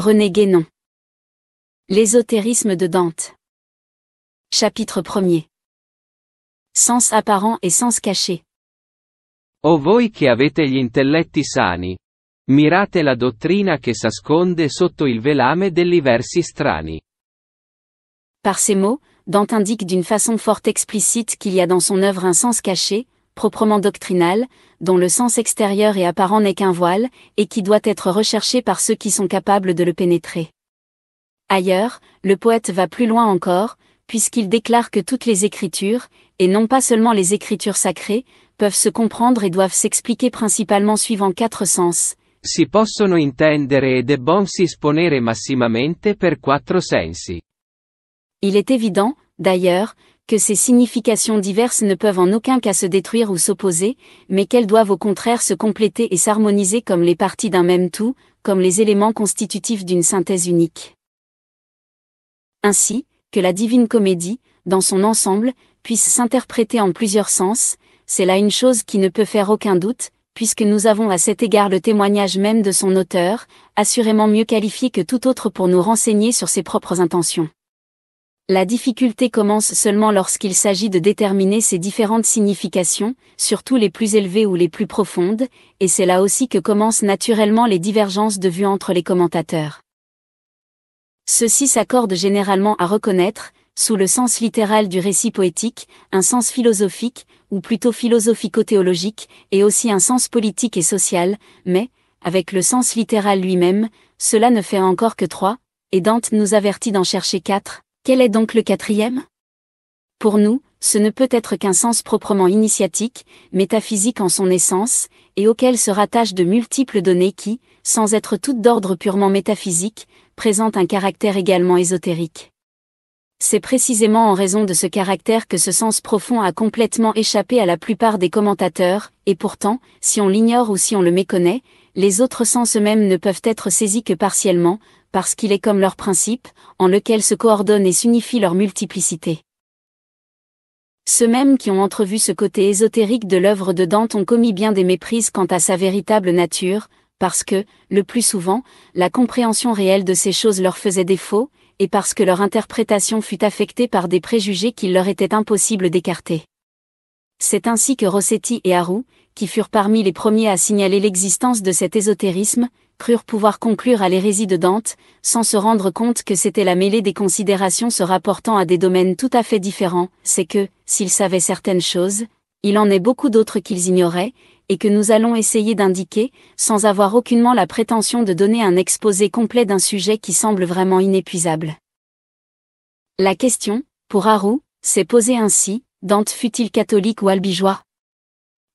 René Guénon. L'ésotérisme de Dante. Chapitre 1er. Sens apparent et sens caché. O voi che avete gli intelletti sani. Mirate la dottrina che s'asconde sotto il velame degli versi strani. Par ces mots, Dante indique d'une façon fort explicite qu'il y a dans son œuvre un sens caché, proprement doctrinal, dont le sens extérieur et apparent n'est qu'un voile, et qui doit être recherché par ceux qui sont capables de le pénétrer. Ailleurs, le poète va plus loin encore, puisqu'il déclare que toutes les écritures, et non pas seulement les écritures sacrées, peuvent se comprendre et doivent s'expliquer principalement suivant 4 sens. Si possono intendere e debbonsi esponere massimamente per 4 sensi. Il est évident, d'ailleurs, que ces significations diverses ne peuvent en aucun cas se détruire ou s'opposer, mais qu'elles doivent au contraire se compléter et s'harmoniser comme les parties d'un même tout, comme les éléments constitutifs d'une synthèse unique. Ainsi, que la Divine Comédie, dans son ensemble, puisse s'interpréter en plusieurs sens, c'est là une chose qui ne peut faire aucun doute, puisque nous avons à cet égard le témoignage même de son auteur, assurément mieux qualifié que tout autre pour nous renseigner sur ses propres intentions. La difficulté commence seulement lorsqu'il s'agit de déterminer ces différentes significations, surtout les plus élevées ou les plus profondes, et c'est là aussi que commencent naturellement les divergences de vues entre les commentateurs. Ceux-ci s'accordent généralement à reconnaître, sous le sens littéral du récit poétique, un sens philosophique, ou plutôt philosophico-théologique, et aussi un sens politique et social, mais, avec le sens littéral lui-même, cela ne fait encore que 3, et Dante nous avertit d'en chercher 4. Quel est donc le 4e ? Pour nous, ce ne peut être qu'un sens proprement initiatique, métaphysique en son essence, et auquel se rattachent de multiples données qui, sans être toutes d'ordre purement métaphysique, présentent un caractère également ésotérique. C'est précisément en raison de ce caractère que ce sens profond a complètement échappé à la plupart des commentateurs, et pourtant, si on l'ignore ou si on le méconnaît, les autres sens eux-mêmes ne peuvent être saisis que partiellement, parce qu'il est comme leur principe, en lequel se coordonnent et s'unifient leur multiplicité. Ceux mêmes qui ont entrevu ce côté ésotérique de l'œuvre de Dante ont commis bien des méprises quant à sa véritable nature, parce que, le plus souvent, la compréhension réelle de ces choses leur faisait défaut, et parce que leur interprétation fut affectée par des préjugés qu'il leur était impossible d'écarter. C'est ainsi que Rossetti et Arrou, qui furent parmi les premiers à signaler l'existence de cet ésotérisme, crurent pouvoir conclure à l'hérésie de Dante, sans se rendre compte que c'était la mêlée des considérations se rapportant à des domaines tout à fait différents, c'est que, s'ils savaient certaines choses, il en est beaucoup d'autres qu'ils ignoraient, et que nous allons essayer d'indiquer, sans avoir aucunement la prétention de donner un exposé complet d'un sujet qui semble vraiment inépuisable. La question, pour Arrou, s'est posée ainsi: Dante fut-il catholique ou albigeois ?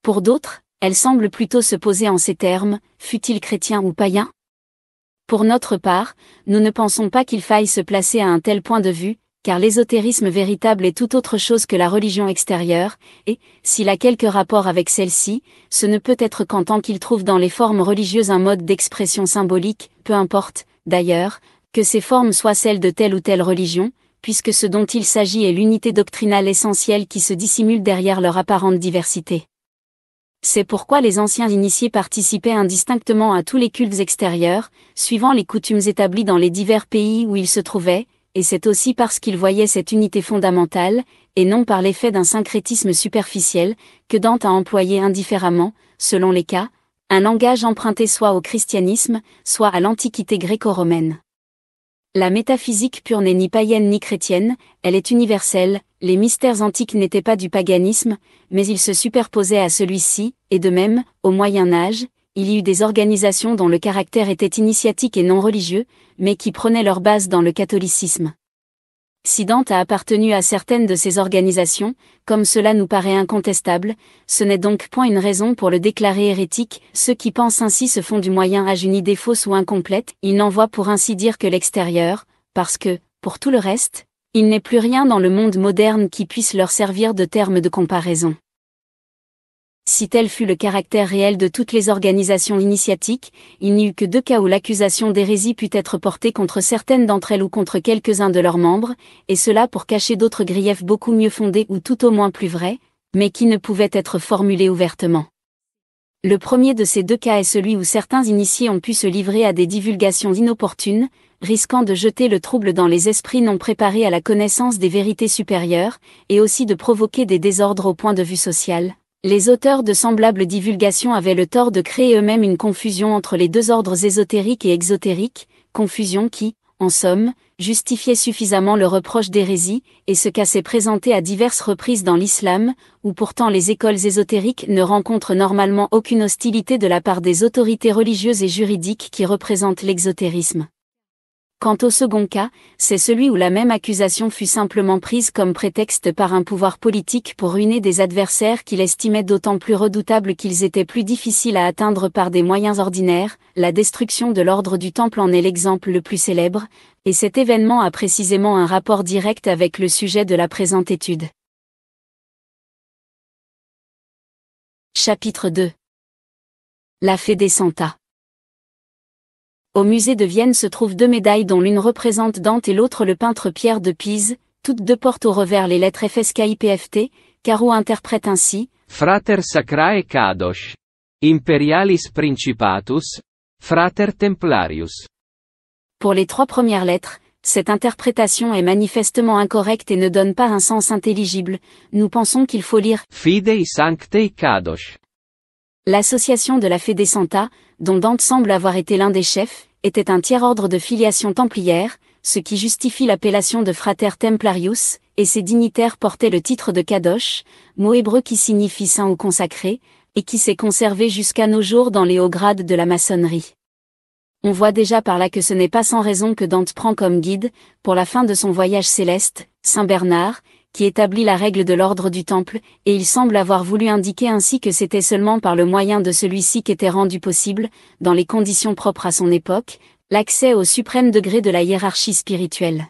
Pour d'autres, elle semble plutôt se poser en ces termes: fut-il chrétien ou païen ? Pour notre part, nous ne pensons pas qu'il faille se placer à un tel point de vue, car l'ésotérisme véritable est tout autre chose que la religion extérieure, et, s'il a quelque rapport avec celle-ci, ce ne peut être qu'en tant qu'il trouve dans les formes religieuses un mode d'expression symbolique, peu importe, d'ailleurs, que ces formes soient celles de telle ou telle religion, puisque ce dont il s'agit est l'unité doctrinale essentielle qui se dissimule derrière leur apparente diversité. C'est pourquoi les anciens initiés participaient indistinctement à tous les cultes extérieurs, suivant les coutumes établies dans les divers pays où ils se trouvaient, et c'est aussi parce qu'ils voyaient cette unité fondamentale, et non par l'effet d'un syncrétisme superficiel, que Dante a employé indifféremment, selon les cas, un langage emprunté soit au christianisme, soit à l'antiquité gréco-romaine. La métaphysique pure n'est ni païenne ni chrétienne, elle est universelle. Les mystères antiques n'étaient pas du paganisme, mais ils se superposaient à celui-ci, et de même, au Moyen Âge, il y eut des organisations dont le caractère était initiatique et non religieux, mais qui prenaient leur base dans le catholicisme. Si Dante a appartenu à certaines de ces organisations, comme cela nous paraît incontestable, ce n'est donc point une raison pour le déclarer hérétique. Ceux qui pensent ainsi se font du Moyen Âge une idée fausse ou incomplète, ils n'en voient pour ainsi dire que l'extérieur, parce que, pour tout le reste, il n'est plus rien dans le monde moderne qui puisse leur servir de terme de comparaison. Si tel fut le caractère réel de toutes les organisations initiatiques, il n'y eut que 2 cas où l'accusation d'hérésie put être portée contre certaines d'entre elles ou contre quelques-uns de leurs membres, et cela pour cacher d'autres griefs beaucoup mieux fondés ou tout au moins plus vrais, mais qui ne pouvaient être formulés ouvertement. Le premier de ces deux cas est celui où certains initiés ont pu se livrer à des divulgations inopportunes, risquant de jeter le trouble dans les esprits non préparés à la connaissance des vérités supérieures, et aussi de provoquer des désordres au point de vue social. Les auteurs de semblables divulgations avaient le tort de créer eux-mêmes une confusion entre les deux ordres ésotériques et exotériques, confusion qui, en somme, justifiait suffisamment le reproche d'hérésie, et ce cas s'est présenté à diverses reprises dans l'islam, où pourtant les écoles ésotériques ne rencontrent normalement aucune hostilité de la part des autorités religieuses et juridiques qui représentent l'exotérisme. Quant au second cas, c'est celui où la même accusation fut simplement prise comme prétexte par un pouvoir politique pour ruiner des adversaires qu'il estimait d'autant plus redoutables qu'ils étaient plus difficiles à atteindre par des moyens ordinaires. La destruction de l'ordre du Temple en est l'exemple le plus célèbre, et cet événement a précisément un rapport direct avec le sujet de la présente étude. Chapitre 2. La Fede Santa. Au musée de Vienne se trouvent deux médailles dont l'une représente Dante et l'autre le peintre Pierre de Pise, toutes deux portent au revers les lettres FSKIPFT, Caro interprète ainsi Frater Sacrae Kadosh. Imperialis Principatus. Frater Templarius. Pour les trois premières lettres, cette interprétation est manifestement incorrecte et ne donne pas un sens intelligible. Nous pensons qu'il faut lire Fidei Sanctei Kadosh. L'association de la Fede Santa, dont Dante semble avoir été l'un des chefs, était un tiers-ordre de filiation templière, ce qui justifie l'appellation de Frater Templarius, et ses dignitaires portaient le titre de Kadosh, mot hébreu qui signifie saint ou consacré, et qui s'est conservé jusqu'à nos jours dans les hauts grades de la maçonnerie. On voit déjà par là que ce n'est pas sans raison que Dante prend comme guide, pour la fin de son voyage céleste, Saint Bernard, qui établit la règle de l'ordre du Temple, et il semble avoir voulu indiquer ainsi que c'était seulement par le moyen de celui-ci qu'était rendu possible, dans les conditions propres à son époque, l'accès au suprême degré de la hiérarchie spirituelle.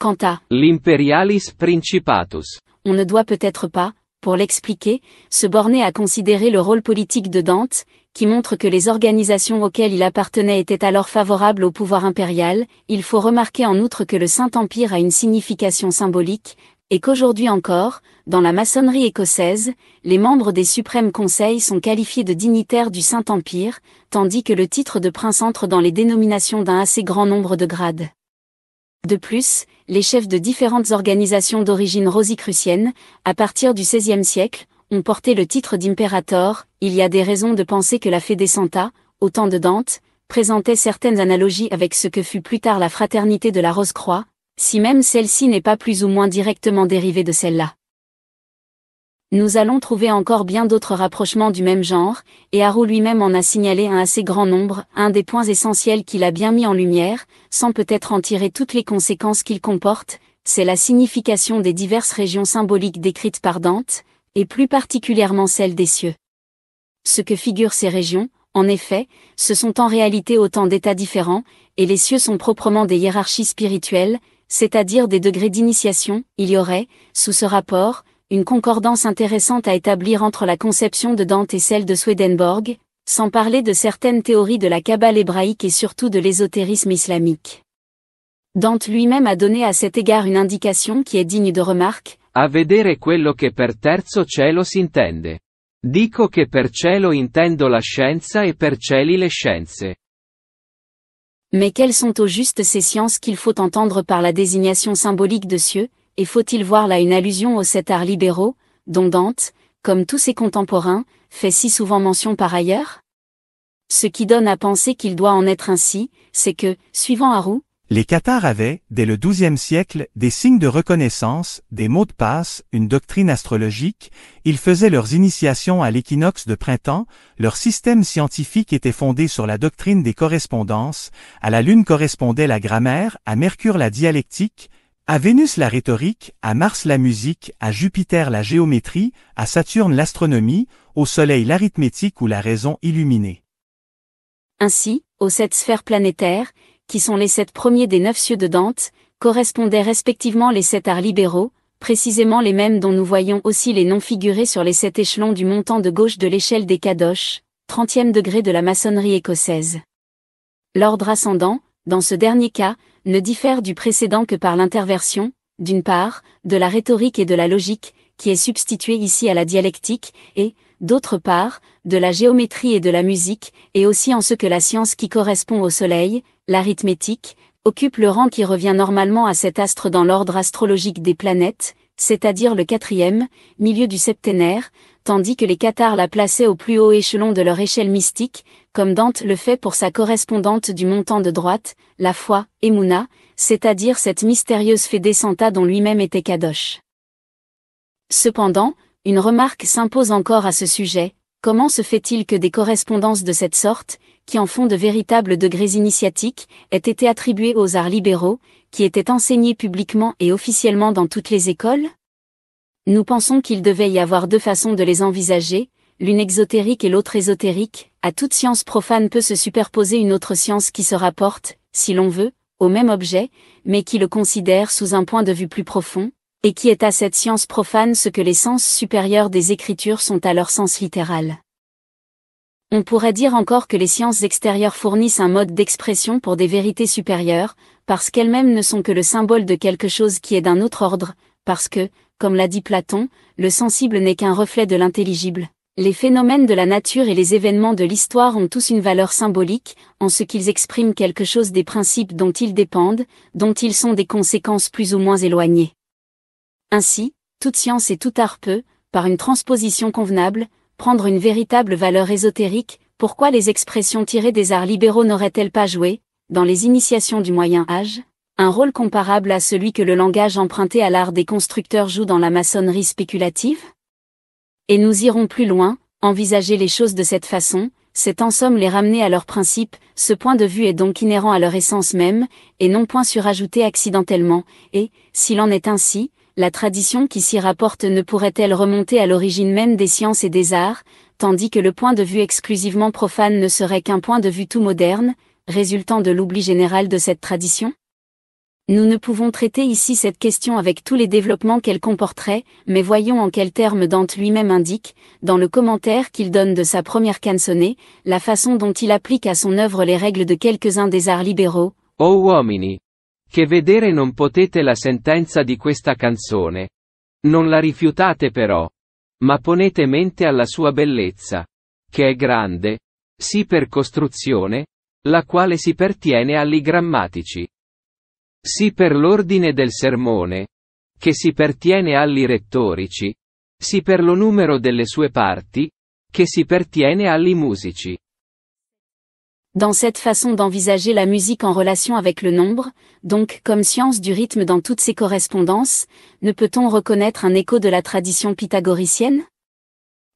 Quant à l'Imperialis Principatus, on ne doit peut-être pas, pour l'expliquer, se borner à considérer le rôle politique de Dante, qui montre que les organisations auxquelles il appartenait étaient alors favorables au pouvoir impérial. Il faut remarquer en outre que le Saint-Empire a une signification symbolique, et qu'aujourd'hui encore, dans la maçonnerie écossaise, les membres des suprêmes conseils sont qualifiés de dignitaires du Saint-Empire, tandis que le titre de prince entre dans les dénominations d'un assez grand nombre de grades. De plus, les chefs de différentes organisations d'origine rosicrucienne, à partir du XVIe siècle, ont porté le titre d'impérator. Il y a des raisons de penser que la Fede Santa, au temps de Dante, présentait certaines analogies avec ce que fut plus tard la fraternité de la Rose-Croix, si même celle-ci n'est pas plus ou moins directement dérivée de celle-là. Nous allons trouver encore bien d'autres rapprochements du même genre, et Harou lui-même en a signalé un assez grand nombre. Un des points essentiels qu'il a bien mis en lumière, sans peut-être en tirer toutes les conséquences qu'il comporte, c'est la signification des diverses régions symboliques décrites par Dante, et plus particulièrement celle des cieux. Ce que figurent ces régions, en effet, ce sont en réalité autant d'états différents, et les cieux sont proprement des hiérarchies spirituelles, c'est-à-dire des degrés d'initiation. Il y aurait, sous ce rapport, une concordance intéressante à établir entre la conception de Dante et celle de Swedenborg, sans parler de certaines théories de la Kabbale hébraïque et surtout de l'ésotérisme islamique. Dante lui-même a donné à cet égard une indication qui est digne de remarque. A vedere quello che per terzo cielo s'intende. Dico che per cielo intendo la scienza e per cieli le scienze. Mais quelles sont au juste ces sciences qu'il faut entendre par la désignation symbolique de cieux, et faut-il voir là une allusion aux 7 arts libéraux, dont Dante, comme tous ses contemporains, fait si souvent mention par ailleurs? Ce qui donne à penser qu'il doit en être ainsi, c'est que, suivant Harou, les cathares avaient, dès le XIIe siècle, des signes de reconnaissance, des mots de passe, une doctrine astrologique, ils faisaient leurs initiations à l'équinoxe de printemps, leur système scientifique était fondé sur la doctrine des correspondances, à la Lune correspondait la grammaire, à Mercure la dialectique, à Vénus la rhétorique, à Mars la musique, à Jupiter la géométrie, à Saturne l'astronomie, au Soleil l'arithmétique ou la raison illuminée. Ainsi, aux 7 sphères planétaires, qui sont les 7 premiers des 9 cieux de Dante, correspondaient respectivement les 7 arts libéraux, précisément les mêmes dont nous voyons aussi les noms figurés sur les 7 échelons du montant de gauche de l'échelle des Kadosh, 30e degré de la maçonnerie écossaise. L'ordre ascendant, dans ce dernier cas, ne diffère du précédent que par l'interversion, d'une part, de la rhétorique et de la logique, qui est substituée ici à la dialectique, et, d'autre part, de la géométrie et de la musique, et aussi en ce que la science qui correspond au Soleil, l'arithmétique, occupe le rang qui revient normalement à cet astre dans l'ordre astrologique des planètes, c'est-à-dire le 4e, milieu du septénaire, tandis que les cathares la plaçaient au plus haut échelon de leur échelle mystique, comme Dante le fait pour sa correspondante du montant de droite, la foi, Emouna, c'est-à-dire cette mystérieuse fée descenta dont lui-même était Kadosh. Cependant, une remarque s'impose encore à ce sujet: comment se fait-il que des correspondances de cette sorte, qui en font de véritables degrés initiatiques, aient été attribuées aux arts libéraux, qui étaient enseignés publiquement et officiellement dans toutes les écoles? Nous pensons qu'il devait y avoir deux façons de les envisager, l'une exotérique et l'autre ésotérique. À toute science profane peut se superposer une autre science qui se rapporte, si l'on veut, au même objet, mais qui le considère sous un point de vue plus profond, et qui est à cette science profane ce que les sens supérieurs des Écritures sont à leur sens littéral. On pourrait dire encore que les sciences extérieures fournissent un mode d'expression pour des vérités supérieures, parce qu'elles-mêmes ne sont que le symbole de quelque chose qui est d'un autre ordre, parce que, comme l'a dit Platon, le sensible n'est qu'un reflet de l'intelligible. Les phénomènes de la nature et les événements de l'histoire ont tous une valeur symbolique, en ce qu'ils expriment quelque chose des principes dont ils dépendent, dont ils sont des conséquences plus ou moins éloignées. Ainsi, toute science et tout art peut, par une transposition convenable, prendre une véritable valeur ésotérique. Pourquoi les expressions tirées des arts libéraux n'auraient-elles pas joué, dans les initiations du Moyen Âge, un rôle comparable à celui que le langage emprunté à l'art des constructeurs joue dans la maçonnerie spéculative? Et nous irons plus loin, envisager les choses de cette façon, c'est en somme les ramener à leur principe. Ce point de vue est donc inhérent à leur essence même, et non point surajouté accidentellement, et, s'il en est ainsi, la tradition qui s'y rapporte ne pourrait-elle remonter à l'origine même des sciences et des arts, tandis que le point de vue exclusivement profane ne serait qu'un point de vue tout moderne, résultant de l'oubli général de cette tradition? Nous ne pouvons traiter ici cette question avec tous les développements qu'elle comporterait, mais voyons en quels termes Dante lui-même indique, dans le commentaire qu'il donne de sa première canzone, la façon dont il applique à son œuvre les règles de quelques-uns des arts libéraux. O uomini, che vedere non potete la sentenza di questa canzone. Non la rifiutate però, ma ponete mente alla sua bellezza, che è grande, sì per costruzione, la quale si pertiene agli grammatici. Sì per l'ordine del sermone, che si pertiene agli rettorici, sì per lo numero delle sue parti, che si pertiene agli musici. Dans cette façon d'envisager la musique en relation avec le nombre, donc comme science du rythme dans toutes ses correspondances, ne peut-on reconnaître un écho de la tradition pythagoricienne?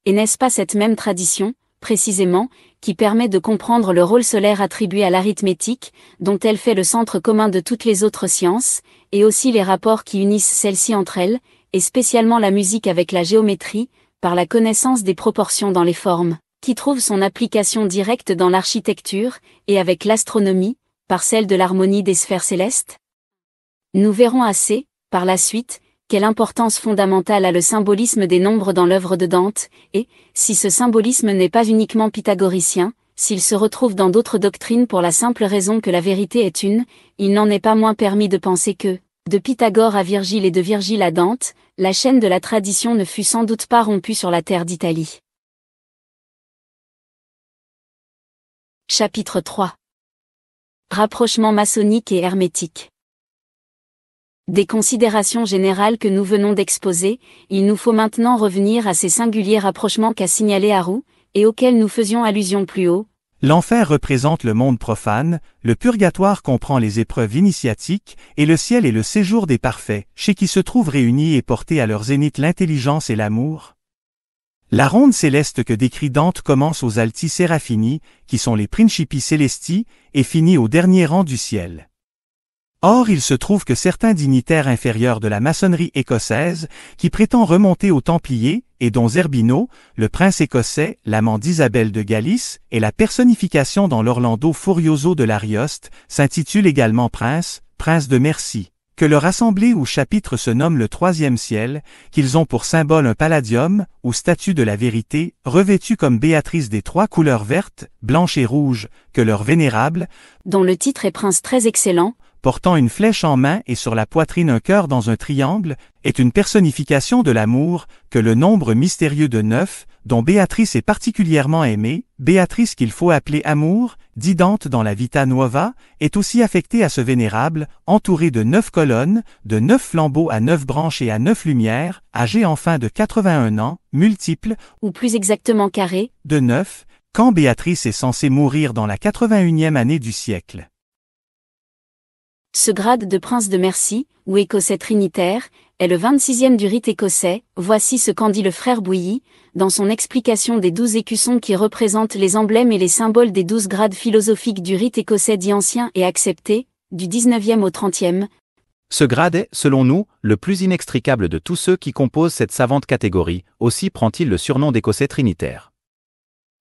Et n'est-ce pas cette même tradition, précisément, qui permet de comprendre le rôle solaire attribué à l'arithmétique, dont elle fait le centre commun de toutes les autres sciences, et aussi les rapports qui unissent celles-ci entre elles, et spécialement la musique avec la géométrie, par la connaissance des proportions dans les formes, qui trouve son application directe dans l'architecture, et avec l'astronomie, par celle de l'harmonie des sphères célestes? Nous verrons assez, par la suite, quelle importance fondamentale a le symbolisme des nombres dans l'œuvre de Dante, et, si ce symbolisme n'est pas uniquement pythagoricien, s'il se retrouve dans d'autres doctrines pour la simple raison que la vérité est une, il n'en est pas moins permis de penser que, de Pythagore à Virgile et de Virgile à Dante, la chaîne de la tradition ne fut sans doute pas rompue sur la terre d'Italie. Chapitre 3. Rapprochement maçonnique et hermétique. Des considérations générales que nous venons d'exposer, il nous faut maintenant revenir à ces singuliers rapprochements qu'a signalé Haru, et auxquels nous faisions allusion plus haut. L'enfer représente le monde profane, le purgatoire comprend les épreuves initiatiques, et le ciel est le séjour des parfaits, chez qui se trouvent réunis et portés à leur zénith l'intelligence et l'amour. La ronde céleste que décrit Dante commence aux Alti Serafini, qui sont les Principi Celesti, et finit au dernier rang du ciel. Or il se trouve que certains dignitaires inférieurs de la maçonnerie écossaise, qui prétend remonter aux Templiers, et dont Zerbino, le prince écossais, l'amant d'Isabelle de Galice, et la personnification dans l'Orlando Furioso de l'Arioste, s'intitule également prince de Merci, que leur assemblée ou chapitre se nomme le troisième ciel, qu'ils ont pour symbole un palladium, ou statue de la vérité, revêtue comme Béatrice des trois couleurs vertes, blanches et rouges, que leur vénérable, dont le titre est prince très excellent, portant une flèche en main et sur la poitrine un cœur dans un triangle, est une personnification de l'amour, que le nombre mystérieux de 9, dont Béatrice est particulièrement aimée, Béatrice qu'il faut appeler Amour, dit Dante dans la Vita Nuova, est aussi affectée à ce vénérable, entouré de 9 colonnes, de 9 flambeaux à 9 branches et à 9 lumières, âgé enfin de 81 ans, multiple, ou plus exactement carré, de 9, quand Béatrice est censée mourir dans la 81e année du siècle. Ce grade de prince de Merci, ou écossais trinitaire, est le 26e du rite écossais. Voici ce qu'en dit le frère Bouilly, dans son explication des 12 écussons qui représentent les emblèmes et les symboles des 12 grades philosophiques du rite écossais dit ancien et accepté, du 19e au 30e. Ce grade est, selon nous, le plus inextricable de tous ceux qui composent cette savante catégorie, aussi prend-il le surnom d'écossais trinitaire.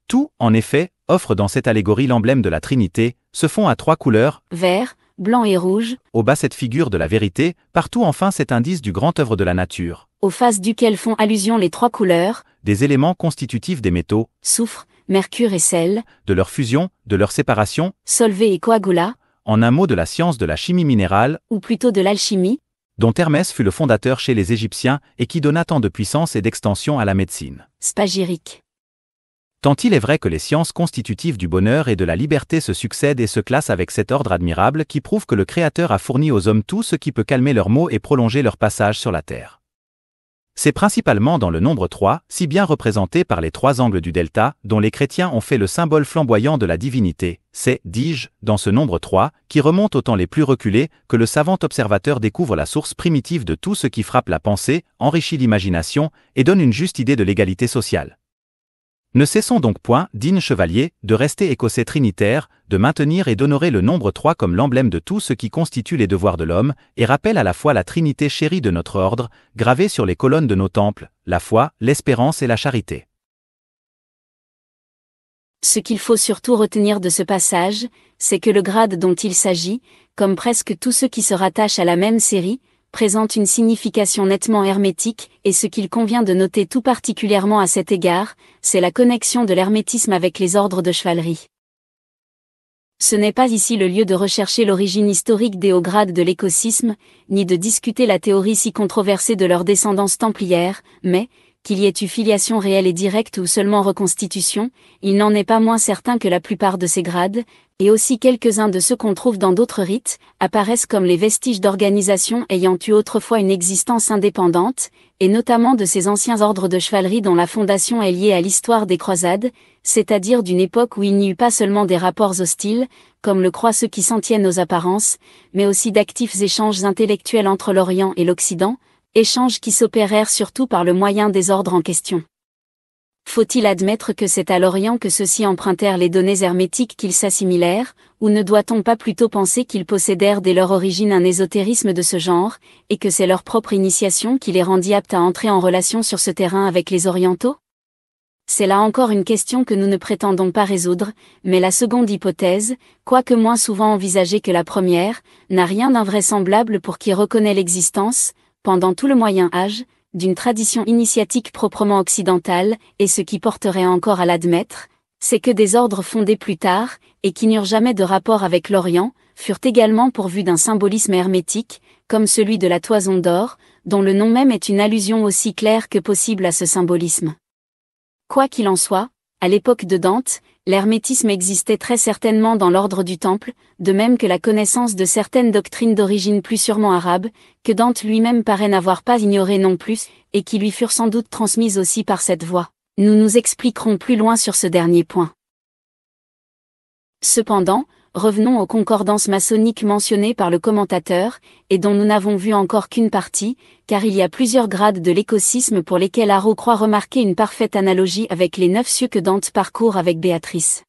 Tout, en effet, offre dans cette allégorie l'emblème de la Trinité, se fond à 3 couleurs, Vert, blanc et rouge, au bas cette figure de la vérité, partout enfin cet indice du grand œuvre de la nature, aux faces duquel font allusion les 3 couleurs, des éléments constitutifs des métaux, soufre, mercure et sel, de leur fusion, de leur séparation, solvay et coagula, en un mot de la science de la chimie minérale, ou plutôt de l'alchimie, dont Hermès fut le fondateur chez les Égyptiens et qui donna tant de puissance et d'extension à la médecine. spagyrique. Tant il est vrai que les sciences constitutives du bonheur et de la liberté se succèdent et se classent avec cet ordre admirable qui prouve que le Créateur a fourni aux hommes tout ce qui peut calmer leurs maux et prolonger leur passage sur la terre. C'est principalement dans le nombre 3, si bien représenté par les 3 angles du delta, dont les chrétiens ont fait le symbole flamboyant de la divinité. C'est, dis-je, dans ce nombre 3, qui remonte aux temps les plus reculés, que le savant observateur découvre la source primitive de tout ce qui frappe la pensée, enrichit l'imagination et donne une juste idée de l'égalité sociale. Ne cessons donc point, dignes chevaliers, de rester écossais trinitaires, de maintenir et d'honorer le nombre 3 comme l'emblème de tout ce qui constitue les devoirs de l'homme, et rappelle à la fois la Trinité chérie de notre ordre, gravée sur les colonnes de nos temples, la foi, l'espérance et la charité. Ce qu'il faut surtout retenir de ce passage, c'est que le grade dont il s'agit, comme presque tous ceux qui se rattachent à la même série, présente une signification nettement hermétique, et ce qu'il convient de noter tout particulièrement à cet égard, c'est la connexion de l'hermétisme avec les ordres de chevalerie. Ce n'est pas ici le lieu de rechercher l'origine historique des hauts grades de l'écossisme, ni de discuter la théorie si controversée de leur descendance templière, mais, qu'il y ait eu filiation réelle et directe ou seulement reconstitution, il n'en est pas moins certain que la plupart de ces grades, et aussi quelques-uns de ceux qu'on trouve dans d'autres rites, apparaissent comme les vestiges d'organisations ayant eu autrefois une existence indépendante, et notamment de ces anciens ordres de chevalerie dont la fondation est liée à l'histoire des croisades, c'est-à-dire d'une époque où il n'y eut pas seulement des rapports hostiles, comme le croient ceux qui s'en tiennent aux apparences, mais aussi d'actifs échanges intellectuels entre l'Orient et l'Occident, échanges qui s'opérèrent surtout par le moyen des ordres en question. Faut-il admettre que c'est à l'Orient que ceux-ci empruntèrent les données hermétiques qu'ils s'assimilèrent, ou ne doit-on pas plutôt penser qu'ils possédèrent dès leur origine un ésotérisme de ce genre, et que c'est leur propre initiation qui les rendit aptes à entrer en relation sur ce terrain avec les Orientaux ? C'est là encore une question que nous ne prétendons pas résoudre, mais la seconde hypothèse, quoique moins souvent envisagée que la première, n'a rien d'invraisemblable pour qui reconnaît l'existence, pendant tout le Moyen Âge, d'une tradition initiatique proprement occidentale, et ce qui porterait encore à l'admettre, c'est que des ordres fondés plus tard, et qui n'eurent jamais de rapport avec l'Orient, furent également pourvus d'un symbolisme hermétique, comme celui de la toison d'or, dont le nom même est une allusion aussi claire que possible à ce symbolisme. Quoi qu'il en soit, à l'époque de Dante, l'hermétisme existait très certainement dans l'ordre du Temple, de même que la connaissance de certaines doctrines d'origine plus sûrement arabe, que Dante lui-même paraît n'avoir pas ignoré non plus, et qui lui furent sans doute transmises aussi par cette voie. Nous nous expliquerons plus loin sur ce dernier point. Cependant, revenons aux concordances maçonniques mentionnées par le commentateur, et dont nous n'avons vu encore qu'une partie, car il y a plusieurs grades de l'écossisme pour lesquels Arrow croit remarquer une parfaite analogie avec les 9 cieux que Dante parcourt avec Béatrice.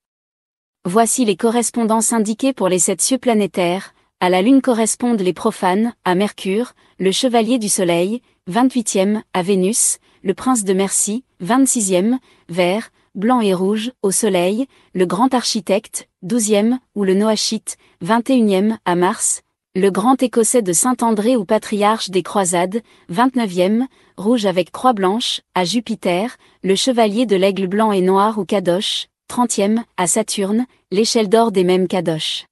Voici les correspondances indiquées pour les 7 cieux planétaires. À la Lune correspondent les profanes, à Mercure, le chevalier du Soleil, 28e, à Vénus, le prince de Merci, 26e, vert, blanc et rouge, au Soleil, le grand architecte, 12e, ou le Noachite, 21e, à Mars, le grand écossais de Saint-André ou patriarche des croisades, 29e, rouge avec croix blanche, à Jupiter, le chevalier de l'aigle blanc et noir ou Kadosh, 30e, à Saturne, l'échelle d'or des mêmes Kadosh.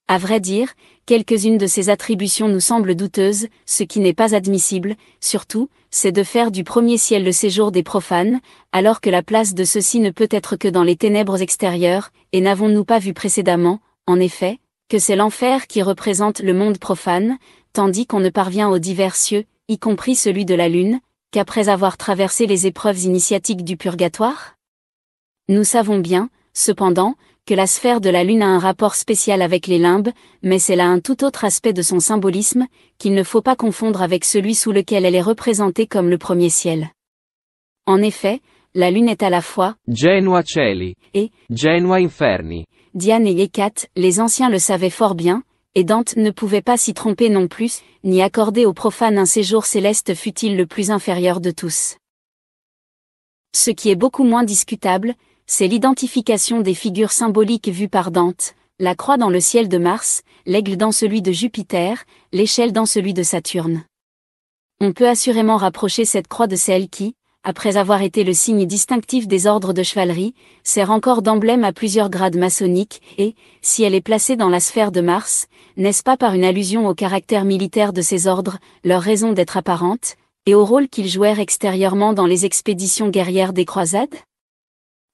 À vrai dire, quelques-unes de ces attributions nous semblent douteuses, ce qui n'est pas admissible, surtout, c'est de faire du premier ciel le séjour des profanes, alors que la place de ceux-ci ne peut être que dans les ténèbres extérieures, et n'avons-nous pas vu précédemment, en effet, que c'est l'enfer qui représente le monde profane, tandis qu'on ne parvient aux divers cieux, y compris celui de la lune, qu'après avoir traversé les épreuves initiatiques du purgatoire? Nous savons bien, cependant, que la sphère de la lune a un rapport spécial avec les limbes, mais c'est là un tout autre aspect de son symbolisme, qu'il ne faut pas confondre avec celui sous lequel elle est représentée comme le premier ciel. En effet, la lune est à la fois Genua Cieli et Genua Inferni. Diane et Hécate, les anciens le savaient fort bien, et Dante ne pouvait pas s'y tromper non plus, ni accorder aux profanes un séjour céleste fût-il le plus inférieur de tous. Ce qui est beaucoup moins discutable, c'est l'identification des figures symboliques vues par Dante, la croix dans le ciel de Mars, l'aigle dans celui de Jupiter, l'échelle dans celui de Saturne. On peut assurément rapprocher cette croix de celle qui, après avoir été le signe distinctif des ordres de chevalerie, sert encore d'emblème à plusieurs grades maçonniques, et, si elle est placée dans la sphère de Mars, n'est-ce pas par une allusion au caractère militaire de ces ordres, leur raison d'être apparente, et au rôle qu'ils jouèrent extérieurement dans les expéditions guerrières des croisades?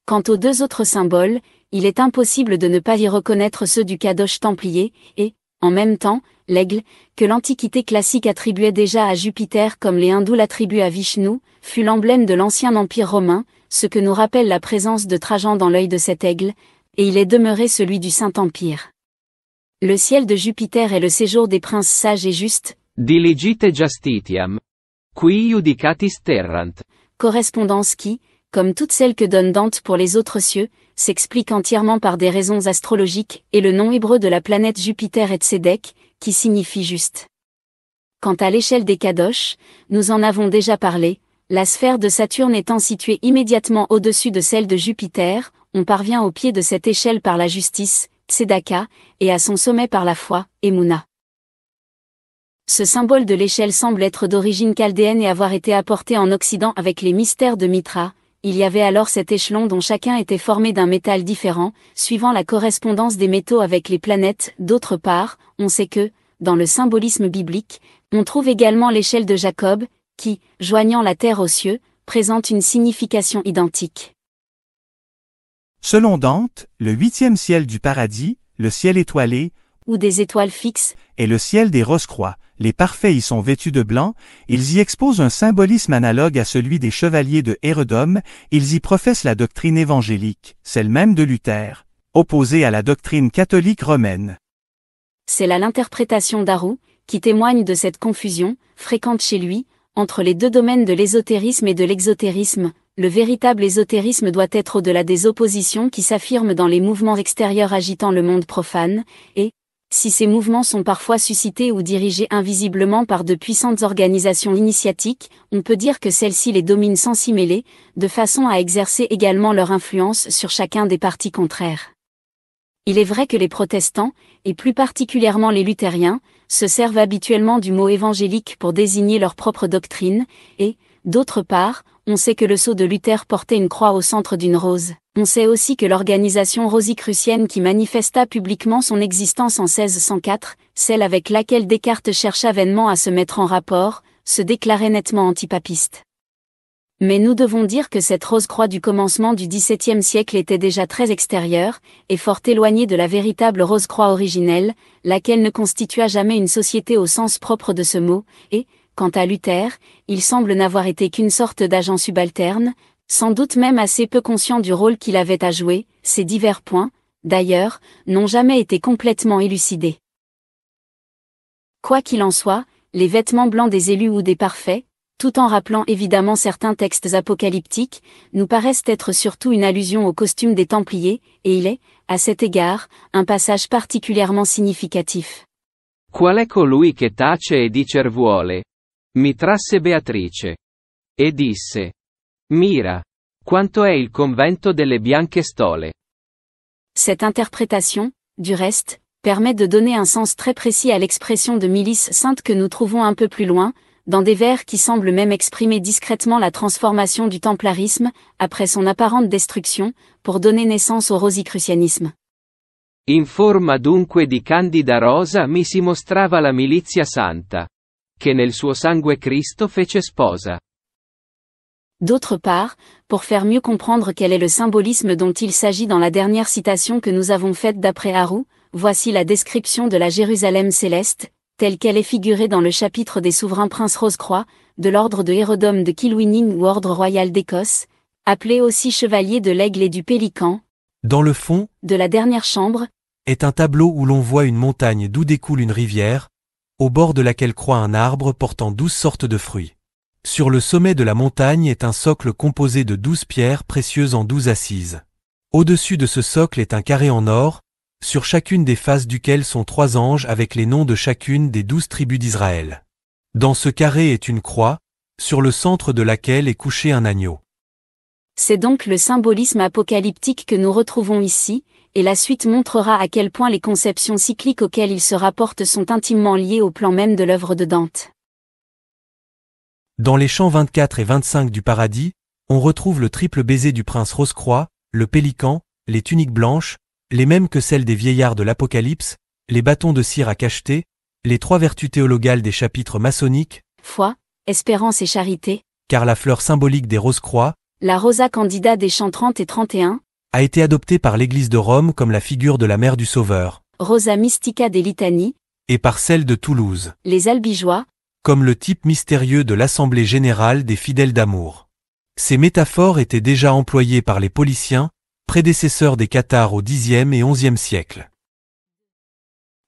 Quant aux deux autres symboles, il est impossible de ne pas y reconnaître ceux du Kadosh templier, et, en même temps, l'aigle, que l'Antiquité classique attribuait déjà à Jupiter comme les hindous l'attribuent à Vishnu, fut l'emblème de l'ancien empire romain, ce que nous rappelle la présence de Trajan dans l'œil de cet aigle, et il est demeuré celui du Saint-Empire. Le ciel de Jupiter est le séjour des princes sages et justes, Diligite justitiam. Qui judicatis terrant. correspondance qui, comme toutes celles que donne Dante pour les autres cieux, s'explique entièrement par des raisons astrologiques, et le nom hébreu de la planète Jupiter est Tzedek, qui signifie juste. Quant à l'échelle des Kadosh, nous en avons déjà parlé, la sphère de Saturne étant située immédiatement au-dessus de celle de Jupiter, on parvient au pied de cette échelle par la justice, Tzedaka, et à son sommet par la foi, Emouna. Ce symbole de l'échelle semble être d'origine chaldéenne et avoir été apporté en Occident avec les mystères de Mitra. Il y avait alors cet échelon dont chacun était formé d'un métal différent, suivant la correspondance des métaux avec les planètes. D'autre part, on sait que, dans le symbolisme biblique, on trouve également l'échelle de Jacob, qui, joignant la terre aux cieux, présente une signification identique. Selon Dante, le 8e ciel du paradis, le ciel étoilé, ou des étoiles fixes, est le ciel des Rose-Croix. Les parfaits y sont vêtus de blanc, ils y exposent un symbolisme analogue à celui des chevaliers de Hérodome, ils y professent la doctrine évangélique, celle même de Luther, opposée à la doctrine catholique romaine. C'est là l'interprétation d'Arou, qui témoigne de cette confusion, fréquente chez lui, entre les deux domaines de l'ésotérisme et de l'exotérisme. Le véritable ésotérisme doit être au-delà des oppositions qui s'affirment dans les mouvements extérieurs agitant le monde profane, et, si ces mouvements sont parfois suscités ou dirigés invisiblement par de puissantes organisations initiatiques, on peut dire que celles-ci les dominent sans s'y mêler, de façon à exercer également leur influence sur chacun des partis contraires. Il est vrai que les protestants, et plus particulièrement les luthériens, se servent habituellement du mot évangélique pour désigner leur propre doctrine, et, d'autre part, on sait que le sceau de Luther portait une croix au centre d'une rose. On sait aussi que l'organisation rosicrucienne qui manifesta publiquement son existence en 1604, celle avec laquelle Descartes chercha vainement à se mettre en rapport, se déclarait nettement antipapiste. Mais nous devons dire que cette rose-croix du commencement du XVIIe siècle était déjà très extérieure, et fort éloignée de la véritable rose-croix originelle, laquelle ne constitua jamais une société au sens propre de ce mot, et, quant à Luther, il semble n'avoir été qu'une sorte d'agent subalterne, sans doute même assez peu conscient du rôle qu'il avait à jouer. Ces divers points, d'ailleurs, n'ont jamais été complètement élucidés. Quoi qu'il en soit, les vêtements blancs des élus ou des parfaits, tout en rappelant évidemment certains textes apocalyptiques, nous paraissent être surtout une allusion au costume des Templiers, et il est, à cet égard, un passage particulièrement significatif. Qual è colui che tace e dicer vuole? Mi trasse Beatrice. E disse: Mira, quanto è il convento delle bianche stole. Cette interprétation, du reste, permet de donner un sens très précis à l'expression de milice sainte que nous trouvons un peu plus loin, dans des vers qui semblent même exprimer discrètement la transformation du templarisme, après son apparente destruction, pour donner naissance au rosicrucianisme. In forma dunque di candida rosa mi si mostrava la milizia santa, che nel suo sangue Cristo fece sposa. D'autre part, pour faire mieux comprendre quel est le symbolisme dont il s'agit dans la dernière citation que nous avons faite d'après Haru, voici la description de la Jérusalem céleste, telle qu'elle est figurée dans le chapitre des souverains princes Rose-Croix, de l'ordre de Hérodome de Kilwinning ou ordre royal d'Écosse, appelé aussi chevalier de l'aigle et du pélican, Dans le fond, de la dernière chambre, est un tableau où l'on voit une montagne d'où découle une rivière, au bord de laquelle croît un arbre portant 12 sortes de fruits. Sur le sommet de la montagne est un socle composé de 12 pierres précieuses en 12 assises. Au-dessus de ce socle est un carré en or, sur chacune des faces duquel sont 3 anges avec les noms de chacune des 12 tribus d'Israël. Dans ce carré est une croix, sur le centre de laquelle est couché un agneau. c'est donc le symbolisme apocalyptique que nous retrouvons ici, et la suite montrera à quel point les conceptions cycliques auxquelles il se rapporte sont intimement liées au plan même de l'œuvre de Dante. Dans les chants 24 et 25 du paradis, on retrouve le triple baiser du prince Rose-Croix, le pélican, les tuniques blanches, les mêmes que celles des vieillards de l'Apocalypse, les bâtons de cire à cacheter, les 3 vertus théologales des chapitres maçonniques, Foi, espérance et charité, car la fleur symbolique des Rose-Croix la Rosa Candida des chants 30 et 31, a été adoptée par l'Église de Rome comme la figure de la mère du Sauveur, Rosa Mystica des litanies, et par celle de Toulouse, les albigeois, comme le type mystérieux de l'Assemblée générale des fidèles d'amour. Ces métaphores étaient déjà employées par les Pauliciens, prédécesseurs des cathares au Xe et XIe siècle.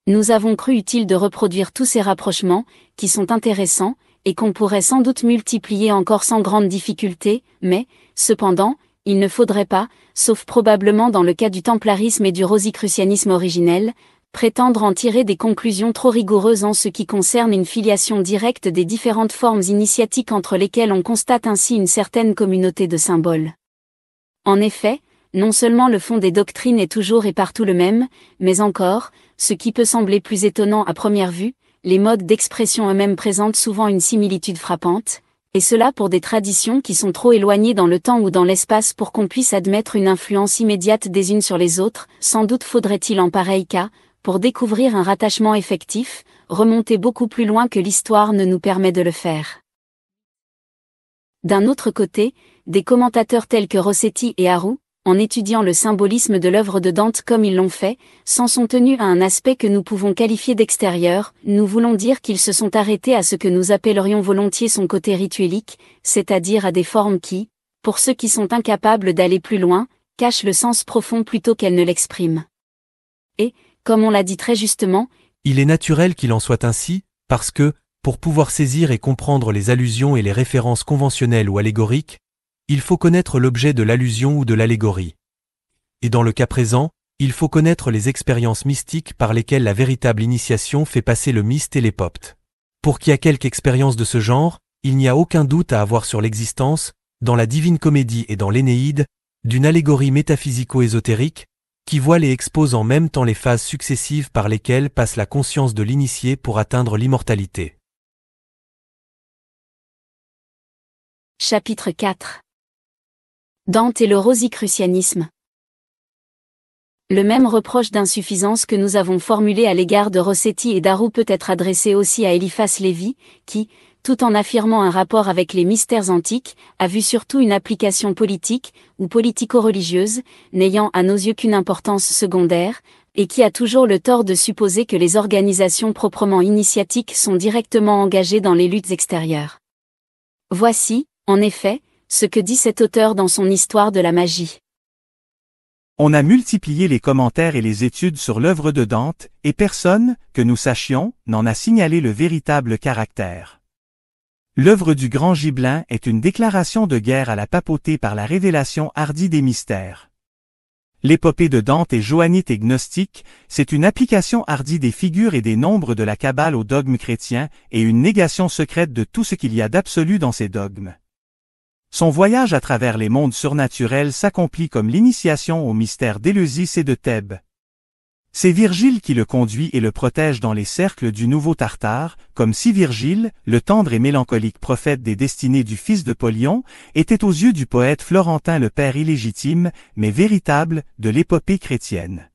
Nous avons cru utile de reproduire tous ces rapprochements, qui sont intéressants, et qu'on pourrait sans doute multiplier encore sans grande difficulté, mais, cependant, il ne faudrait pas, sauf probablement dans le cas du templarisme et du rosicrucianisme originel, prétendre en tirer des conclusions trop rigoureuses en ce qui concerne une filiation directe des différentes formes initiatiques entre lesquelles on constate ainsi une certaine communauté de symboles. En effet, non seulement le fond des doctrines est toujours et partout le même, mais encore, ce qui peut sembler plus étonnant à première vue, les modes d'expression eux-mêmes présentent souvent une similitude frappante, et cela pour des traditions qui sont trop éloignées dans le temps ou dans l'espace pour qu'on puisse admettre une influence immédiate des unes sur les autres. Sans doute faudrait-il en pareil cas, pour découvrir un rattachement effectif, remonter beaucoup plus loin que l'histoire ne nous permet de le faire. D'un autre côté, des commentateurs tels que Rossetti et Haru, en étudiant le symbolisme de l'œuvre de Dante comme ils l'ont fait, s'en sont tenus à un aspect que nous pouvons qualifier d'extérieur. Nous voulons dire qu'ils se sont arrêtés à ce que nous appellerions volontiers son côté rituelique, c'est-à-dire à des formes qui, pour ceux qui sont incapables d'aller plus loin, cachent le sens profond plutôt qu'elles ne l'expriment. Et, comme on l'a dit très justement, il est naturel qu'il en soit ainsi, parce que, pour pouvoir saisir et comprendre les allusions et les références conventionnelles ou allégoriques, il faut connaître l'objet de l'allusion ou de l'allégorie. Et dans le cas présent, il faut connaître les expériences mystiques par lesquelles la véritable initiation fait passer le myste et l'épopte. Pour qu'il y ait quelque expérience de ce genre, il n'y a aucun doute à avoir sur l'existence, dans la Divine Comédie et dans l'Énéide, d'une allégorie métaphysico-ésotérique, qui voile et expose en même temps les phases successives par lesquelles passe la conscience de l'initié pour atteindre l'immortalité. Chapitre 4. Dante et le rosicrucianisme. Le même reproche d'insuffisance que nous avons formulé à l'égard de Rossetti et d'Haru peut être adressé aussi à Eliphas Lévi, qui, tout en affirmant un rapport avec les mystères antiques, a vu surtout une application politique, ou politico-religieuse, n'ayant à nos yeux qu'une importance secondaire, et qui a toujours le tort de supposer que les organisations proprement initiatiques sont directement engagées dans les luttes extérieures. Voici, en effet, ce que dit cet auteur dans son Histoire de la magie. On a multiplié les commentaires et les études sur l'œuvre de Dante, et personne, que nous sachions, n'en a signalé le véritable caractère. L'œuvre du Grand Gibelin est une déclaration de guerre à la papauté par la révélation hardie des mystères. L'épopée de Dante est johannite et gnostique, c'est une application hardie des figures et des nombres de la Kabbale au dogme chrétien et une négation secrète de tout ce qu'il y a d'absolu dans ces dogmes. Son voyage à travers les mondes surnaturels s'accomplit comme l'initiation au mystère d'Éleusis et de Thèbes. C'est Virgile qui le conduit et le protège dans les cercles du nouveau Tartare, comme si Virgile, le tendre et mélancolique prophète des destinées du fils de Polion, était aux yeux du poète florentin le père illégitime, mais véritable, de l'épopée chrétienne.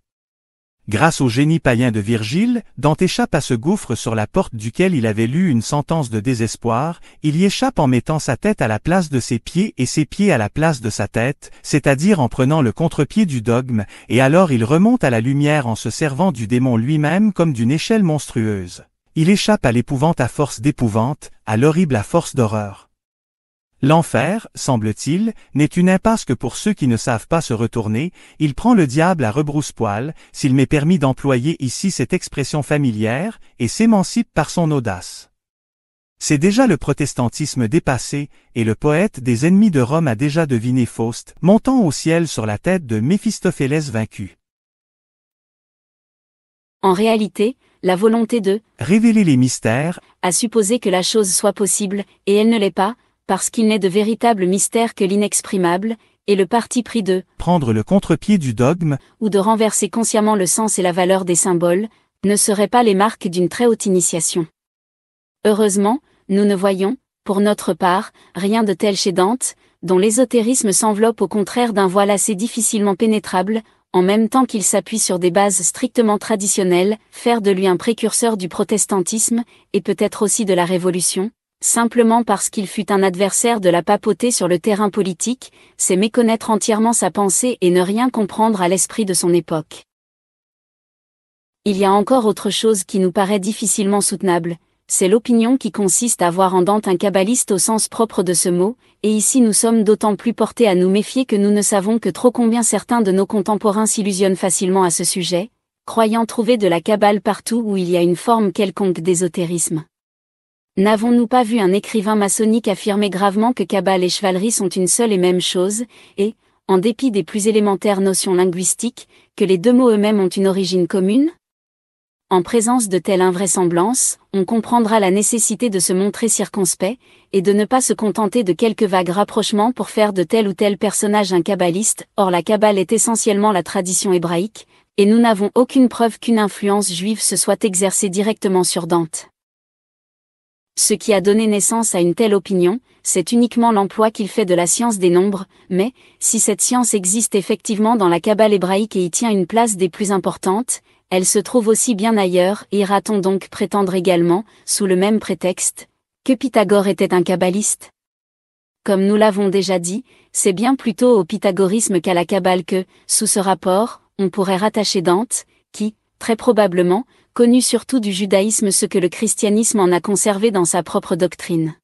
Grâce au génie païen de Virgile, Dante échappe à ce gouffre sur la porte duquel il avait lu une sentence de désespoir, il y échappe en mettant sa tête à la place de ses pieds et ses pieds à la place de sa tête, c'est-à-dire en prenant le contre-pied du dogme, et alors il remonte à la lumière en se servant du démon lui-même comme d'une échelle monstrueuse. Il échappe à l'épouvante à force d'épouvante, à l'horrible à force d'horreur. L'enfer, semble-t-il, n'est une impasse que pour ceux qui ne savent pas se retourner, il prend le diable à rebrousse-poil, s'il m'est permis d'employer ici cette expression familière, et s'émancipe par son audace. C'est déjà le protestantisme dépassé, et le poète des ennemis de Rome a déjà deviné Faust, montant au ciel sur la tête de Méphistophélès vaincu. En réalité, la volonté de révéler les mystères a supposé que la chose soit possible, et elle ne l'est pas, parce qu'il n'est de véritable mystère que l'inexprimable, et le parti pris de prendre le contre-pied du dogme ou de renverser consciemment le sens et la valeur des symboles, ne seraient pas les marques d'une très haute initiation. Heureusement, nous ne voyons, pour notre part, rien de tel chez Dante, dont l'ésotérisme s'enveloppe au contraire d'un voile assez difficilement pénétrable, en même temps qu'il s'appuie sur des bases strictement traditionnelles, faire de lui un précurseur du protestantisme, et peut-être aussi de la Révolution. Simplement parce qu'il fut un adversaire de la papauté sur le terrain politique, c'est méconnaître entièrement sa pensée et ne rien comprendre à l'esprit de son époque. Il y a encore autre chose qui nous paraît difficilement soutenable, c'est l'opinion qui consiste à voir en Dante un kabbaliste au sens propre de ce mot, et ici nous sommes d'autant plus portés à nous méfier que nous ne savons que trop combien certains de nos contemporains s'illusionnent facilement à ce sujet, croyant trouver de la kabbale partout où il y a une forme quelconque d'ésotérisme. N'avons-nous pas vu un écrivain maçonnique affirmer gravement que Kabbale et chevalerie sont une seule et même chose, et, en dépit des plus élémentaires notions linguistiques, que les deux mots eux-mêmes ont une origine commune? En présence de telles invraisemblances, on comprendra la nécessité de se montrer circonspect, et de ne pas se contenter de quelques vagues rapprochements pour faire de tel ou tel personnage un kabbaliste. Or la Kabbale est essentiellement la tradition hébraïque, et nous n'avons aucune preuve qu'une influence juive se soit exercée directement sur Dante. Ce qui a donné naissance à une telle opinion, c'est uniquement l'emploi qu'il fait de la science des nombres, mais, si cette science existe effectivement dans la Kabbale hébraïque et y tient une place des plus importantes, elle se trouve aussi bien ailleurs, et ira-t-on donc prétendre également, sous le même prétexte, que Pythagore était un kabbaliste? Comme nous l'avons déjà dit, c'est bien plutôt au pythagorisme qu'à la Kabbale que, sous ce rapport, on pourrait rattacher Dante, qui, très probablement, connut surtout du judaïsme ce que le christianisme en a conservé dans sa propre doctrine.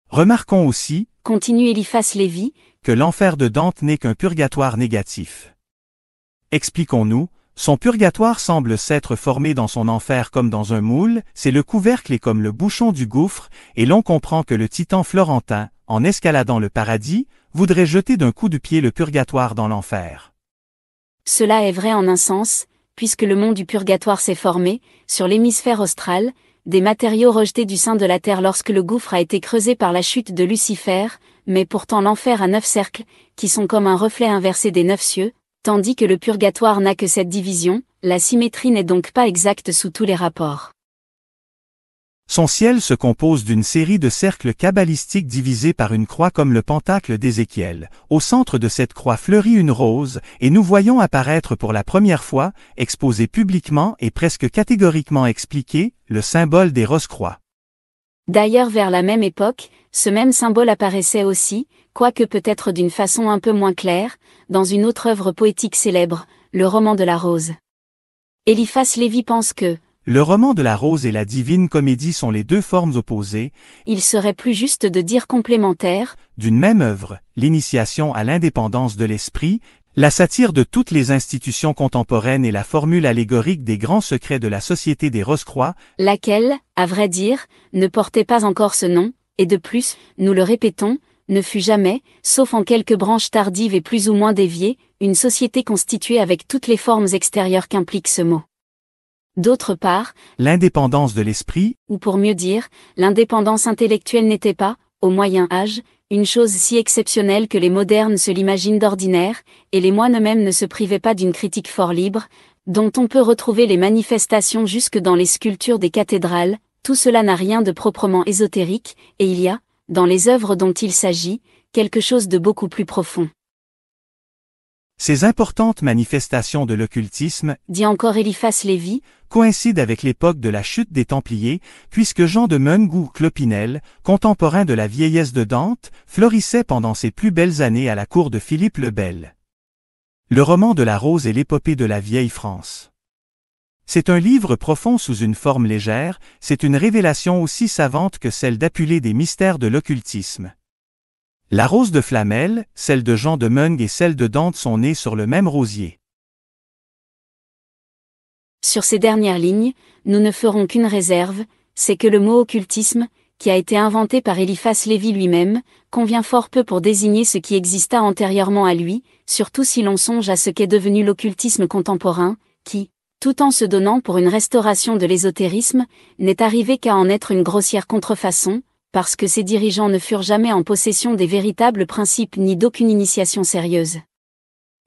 Remarquons aussi, continue Eliphas Lévi, que l'enfer de Dante n'est qu'un purgatoire négatif. Expliquons-nous, son purgatoire semble s'être formé dans son enfer comme dans un moule, c'est le couvercle et comme le bouchon du gouffre, et l'on comprend que le titan florentin, en escaladant le paradis, voudrait jeter d'un coup de pied le purgatoire dans l'enfer. Cela est vrai en un sens, puisque le mont du purgatoire s'est formé, sur l'hémisphère austral, des matériaux rejetés du sein de la terre lorsque le gouffre a été creusé par la chute de Lucifer, mais pourtant l'enfer a 9 cercles, qui sont comme un reflet inversé des 9 cieux, tandis que le purgatoire n'a que cette division, la symétrie n'est donc pas exacte sous tous les rapports. Son ciel se compose d'une série de cercles kabbalistiques divisés par une croix comme le pentacle d'Ézéchiel. Au centre de cette croix fleurit une rose, et nous voyons apparaître pour la première fois, exposé publiquement et presque catégoriquement expliqué, le symbole des rose-croix. D'ailleurs vers la même époque, ce même symbole apparaissait aussi, quoique peut-être d'une façon un peu moins claire, dans une autre œuvre poétique célèbre, le roman de la rose. Eliphas Lévi pense que le roman de la rose et la divine comédie sont les deux formes opposées, il serait plus juste de dire complémentaires, d'une même œuvre, l'initiation à l'indépendance de l'esprit, la satire de toutes les institutions contemporaines et la formule allégorique des grands secrets de la société des Rose-Croix, laquelle, à vrai dire, ne portait pas encore ce nom, et de plus, nous le répétons, ne fut jamais, sauf en quelques branches tardives et plus ou moins déviées, une société constituée avec toutes les formes extérieures qu'implique ce mot. D'autre part, l'indépendance de l'esprit, ou pour mieux dire, l'indépendance intellectuelle n'était pas, au Moyen Âge, une chose si exceptionnelle que les modernes se l'imaginent d'ordinaire, et les moines eux-mêmes ne se privaient pas d'une critique fort libre, dont on peut retrouver les manifestations jusque dans les sculptures des cathédrales. Tout cela n'a rien de proprement ésotérique, et il y a, dans les œuvres dont il s'agit, quelque chose de beaucoup plus profond. Ces importantes manifestations de l'occultisme, dit encore Eliphas Lévy, coïncident avec l'époque de la chute des Templiers, puisque Jean de Meung ou Clopinel, contemporain de la vieillesse de Dante, florissait pendant ses plus belles années à la cour de Philippe le Bel. Le roman de la Rose est l'épopée de la vieille France. C'est un livre profond sous une forme légère, c'est une révélation aussi savante que celle d'Apulée des mystères de l'occultisme. La rose de Flamel, celle de Jean de Meung et celle de Dante sont nées sur le même rosier. Sur ces dernières lignes, nous ne ferons qu'une réserve, c'est que le mot occultisme, qui a été inventé par Eliphas Lévy lui-même, convient fort peu pour désigner ce qui exista antérieurement à lui, surtout si l'on songe à ce qu'est devenu l'occultisme contemporain, qui, tout en se donnant pour une restauration de l'ésotérisme, n'est arrivé qu'à en être une grossière contrefaçon, parce que ses dirigeants ne furent jamais en possession des véritables principes ni d'aucune initiation sérieuse.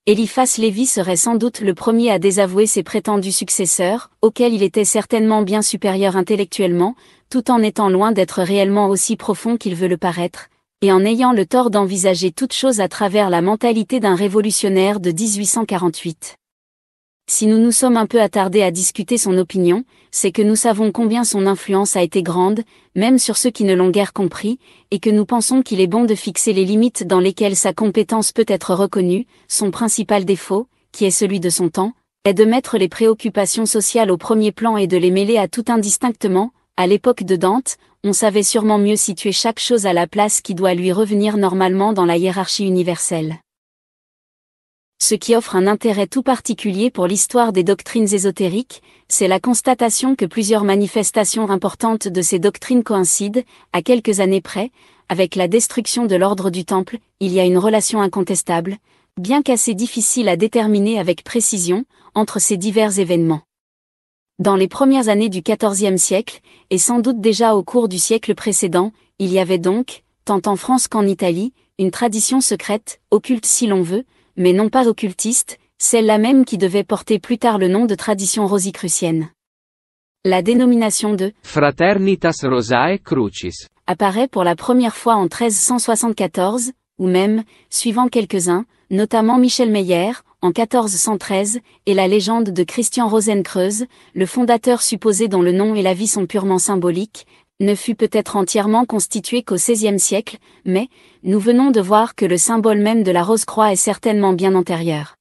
Eliphas Lévy serait sans doute le premier à désavouer ses prétendus successeurs, auxquels il était certainement bien supérieur intellectuellement, tout en étant loin d'être réellement aussi profond qu'il veut le paraître, et en ayant le tort d'envisager toute chose à travers la mentalité d'un révolutionnaire de 1848. Si nous nous sommes un peu attardés à discuter son opinion, c'est que nous savons combien son influence a été grande, même sur ceux qui ne l'ont guère compris, et que nous pensons qu'il est bon de fixer les limites dans lesquelles sa compétence peut être reconnue. Son principal défaut, qui est celui de son temps, est de mettre les préoccupations sociales au premier plan et de les mêler à tout indistinctement. À l'époque de Dante, on savait sûrement mieux situer chaque chose à la place qui doit lui revenir normalement dans la hiérarchie universelle. Ce qui offre un intérêt tout particulier pour l'histoire des doctrines ésotériques, c'est la constatation que plusieurs manifestations importantes de ces doctrines coïncident, à quelques années près, avec la destruction de l'ordre du Temple. Il y a une relation incontestable, bien qu'assez difficile à déterminer avec précision, entre ces divers événements. Dans les premières années du XIVe siècle, et sans doute déjà au cours du siècle précédent, il y avait donc, tant en France qu'en Italie, une tradition secrète, occulte si l'on veut, mais non pas occultiste, celle-là même qui devait porter plus tard le nom de tradition rosicrucienne. La dénomination de Fraternitas Rosae Crucis apparaît pour la première fois en 1374, ou même, suivant quelques-uns, notamment Michel Meyer, en 1413, et la légende de Christian Rosenkreuz, le fondateur supposé dont le nom et la vie sont purement symboliques, ne fut peut-être entièrement constitué qu'au XVIe siècle, mais, nous venons de voir que le symbole même de la rose-croix est certainement bien antérieur.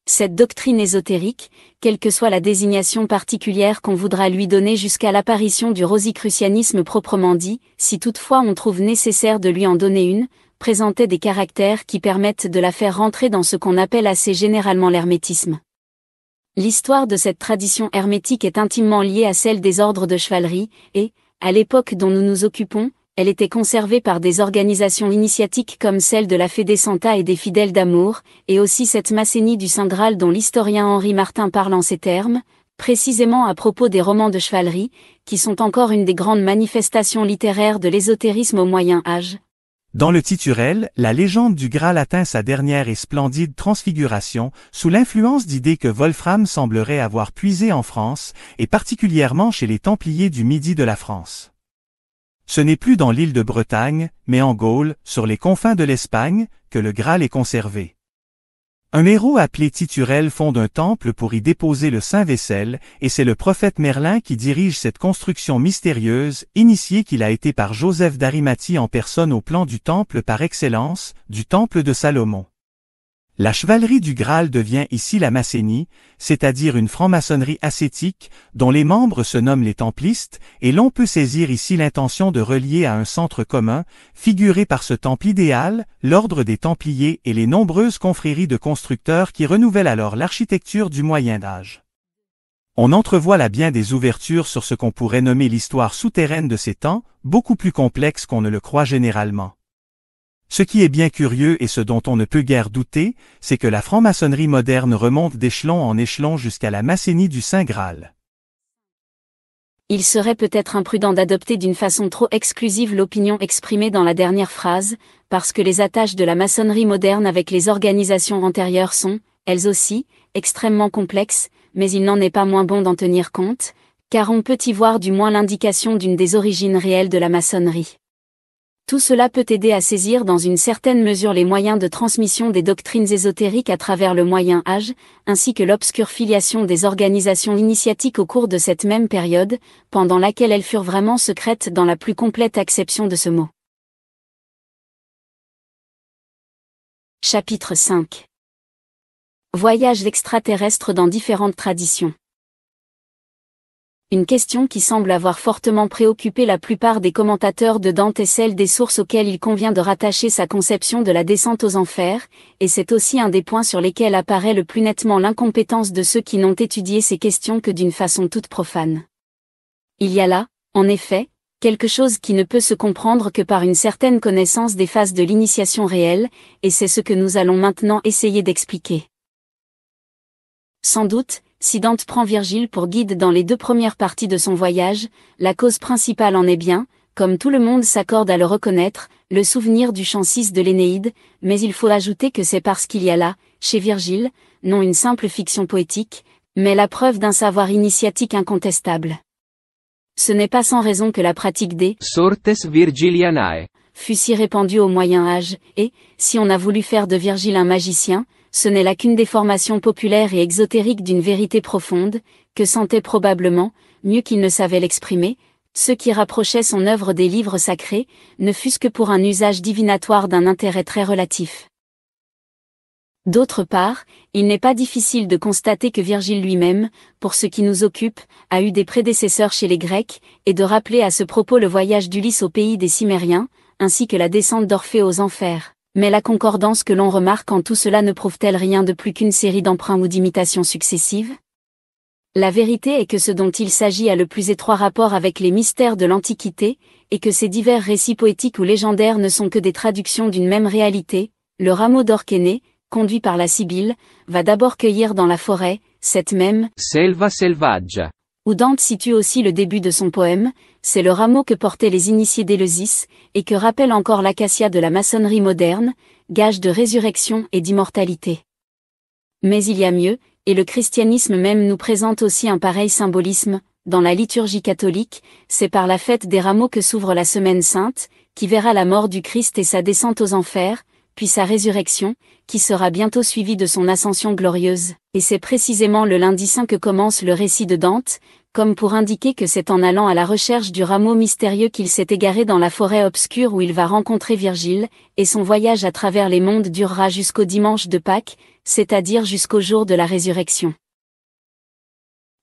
Cette doctrine ésotérique, quelle que soit la désignation particulière qu'on voudra lui donner jusqu'à l'apparition du rosicrucianisme proprement dit, si toutefois on trouve nécessaire de lui en donner une, présentait des caractères qui permettent de la faire rentrer dans ce qu'on appelle assez généralement l'hermétisme. L'histoire de cette tradition hermétique est intimement liée à celle des ordres de chevalerie, et, à l'époque dont nous nous occupons, elle était conservée par des organisations initiatiques comme celle de la Fédé Santa et des Fidèles d'Amour, et aussi cette Massénie du Saint Graal dont l'historien Henri Martin parle en ces termes, précisément à propos des romans de chevalerie, qui sont encore une des grandes manifestations littéraires de l'ésotérisme au Moyen Âge. Dans le Titurel, la légende du Graal atteint sa dernière et splendide transfiguration, sous l'influence d'idées que Wolfram semblerait avoir puisées en France, et particulièrement chez les Templiers du Midi de la France. Ce n'est plus dans l'île de Bretagne, mais en Gaule, sur les confins de l'Espagne, que le Graal est conservé. Un héros appelé Titurel fonde un temple pour y déposer le saint vaisselle, et c'est le prophète Merlin qui dirige cette construction mystérieuse, initiée qu'il a été par Joseph d'Arimathie en personne au plan du temple par excellence, du temple de Salomon. La chevalerie du Graal devient ici la Massénie, c'est-à-dire une franc-maçonnerie ascétique, dont les membres se nomment les Templistes, et l'on peut saisir ici l'intention de relier à un centre commun, figuré par ce temple idéal, l'ordre des Templiers et les nombreuses confréries de constructeurs qui renouvellent alors l'architecture du Moyen Âge. On entrevoit là bien des ouvertures sur ce qu'on pourrait nommer l'histoire souterraine de ces temps, beaucoup plus complexe qu'on ne le croit généralement. Ce qui est bien curieux et ce dont on ne peut guère douter, c'est que la franc-maçonnerie moderne remonte d'échelon en échelon jusqu'à la Massénie du Saint Graal. Il serait peut-être imprudent d'adopter d'une façon trop exclusive l'opinion exprimée dans la dernière phrase, parce que les attaches de la maçonnerie moderne avec les organisations antérieures sont, elles aussi, extrêmement complexes, mais il n'en est pas moins bon d'en tenir compte, car on peut y voir du moins l'indication d'une des origines réelles de la maçonnerie. Tout cela peut aider à saisir dans une certaine mesure les moyens de transmission des doctrines ésotériques à travers le Moyen Âge, ainsi que l'obscure filiation des organisations initiatiques au cours de cette même période, pendant laquelle elles furent vraiment secrètes dans la plus complète acception de ce mot. Chapitre 5. Voyage extraterrestre dans différentes traditions. Une question qui semble avoir fortement préoccupé la plupart des commentateurs de Dante est celle des sources auxquelles il convient de rattacher sa conception de la descente aux enfers, et c'est aussi un des points sur lesquels apparaît le plus nettement l'incompétence de ceux qui n'ont étudié ces questions que d'une façon toute profane. Il y a là, en effet, quelque chose qui ne peut se comprendre que par une certaine connaissance des phases de l'initiation réelle, et c'est ce que nous allons maintenant essayer d'expliquer. Sans doute, si Dante prend Virgile pour guide dans les 2 premières parties de son voyage, la cause principale en est bien, comme tout le monde s'accorde à le reconnaître, le souvenir du chant 6 de l'Énéide, mais il faut ajouter que c'est parce qu'il y a là, chez Virgile, non une simple fiction poétique, mais la preuve d'un savoir initiatique incontestable. Ce n'est pas sans raison que la pratique des sortes Virgilianae fut si répandue au Moyen Âge, et, si on a voulu faire de Virgile un magicien, ce n'est là qu'une déformation populaire et exotérique d'une vérité profonde, que sentait probablement, mieux qu'il ne savait l'exprimer, ceux qui rapprochaient son œuvre des livres sacrés, ne fût-ce que pour un usage divinatoire d'un intérêt très relatif. D'autre part, il n'est pas difficile de constater que Virgile lui-même, pour ce qui nous occupe, a eu des prédécesseurs chez les Grecs, et de rappeler à ce propos le voyage d'Ulysse au pays des Cimmériens, ainsi que la descente d'Orphée aux enfers. Mais la concordance que l'on remarque en tout cela ne prouve-t-elle rien de plus qu'une série d'emprunts ou d'imitations successives? La vérité est que ce dont il s'agit a le plus étroit rapport avec les mystères de l'Antiquité, et que ces divers récits poétiques ou légendaires ne sont que des traductions d'une même réalité. Le rameau d'Orchénée, conduit par la Sibylle, va d'abord cueillir dans la forêt, cette même selva selvaggia, où Dante situe aussi le début de son poème, c'est le rameau que portaient les initiés d'Éleusis, et que rappelle encore l'acacia de la maçonnerie moderne, gage de résurrection et d'immortalité. Mais il y a mieux, et le christianisme même nous présente aussi un pareil symbolisme. Dans la liturgie catholique, c'est par la fête des rameaux que s'ouvre la Semaine Sainte, qui verra la mort du Christ et sa descente aux enfers, puis sa résurrection, qui sera bientôt suivie de son ascension glorieuse, et c'est précisément le lundi saint que commence le récit de Dante, comme pour indiquer que c'est en allant à la recherche du rameau mystérieux qu'il s'est égaré dans la forêt obscure où il va rencontrer Virgile, et son voyage à travers les mondes durera jusqu'au dimanche de Pâques, c'est-à-dire jusqu'au jour de la résurrection.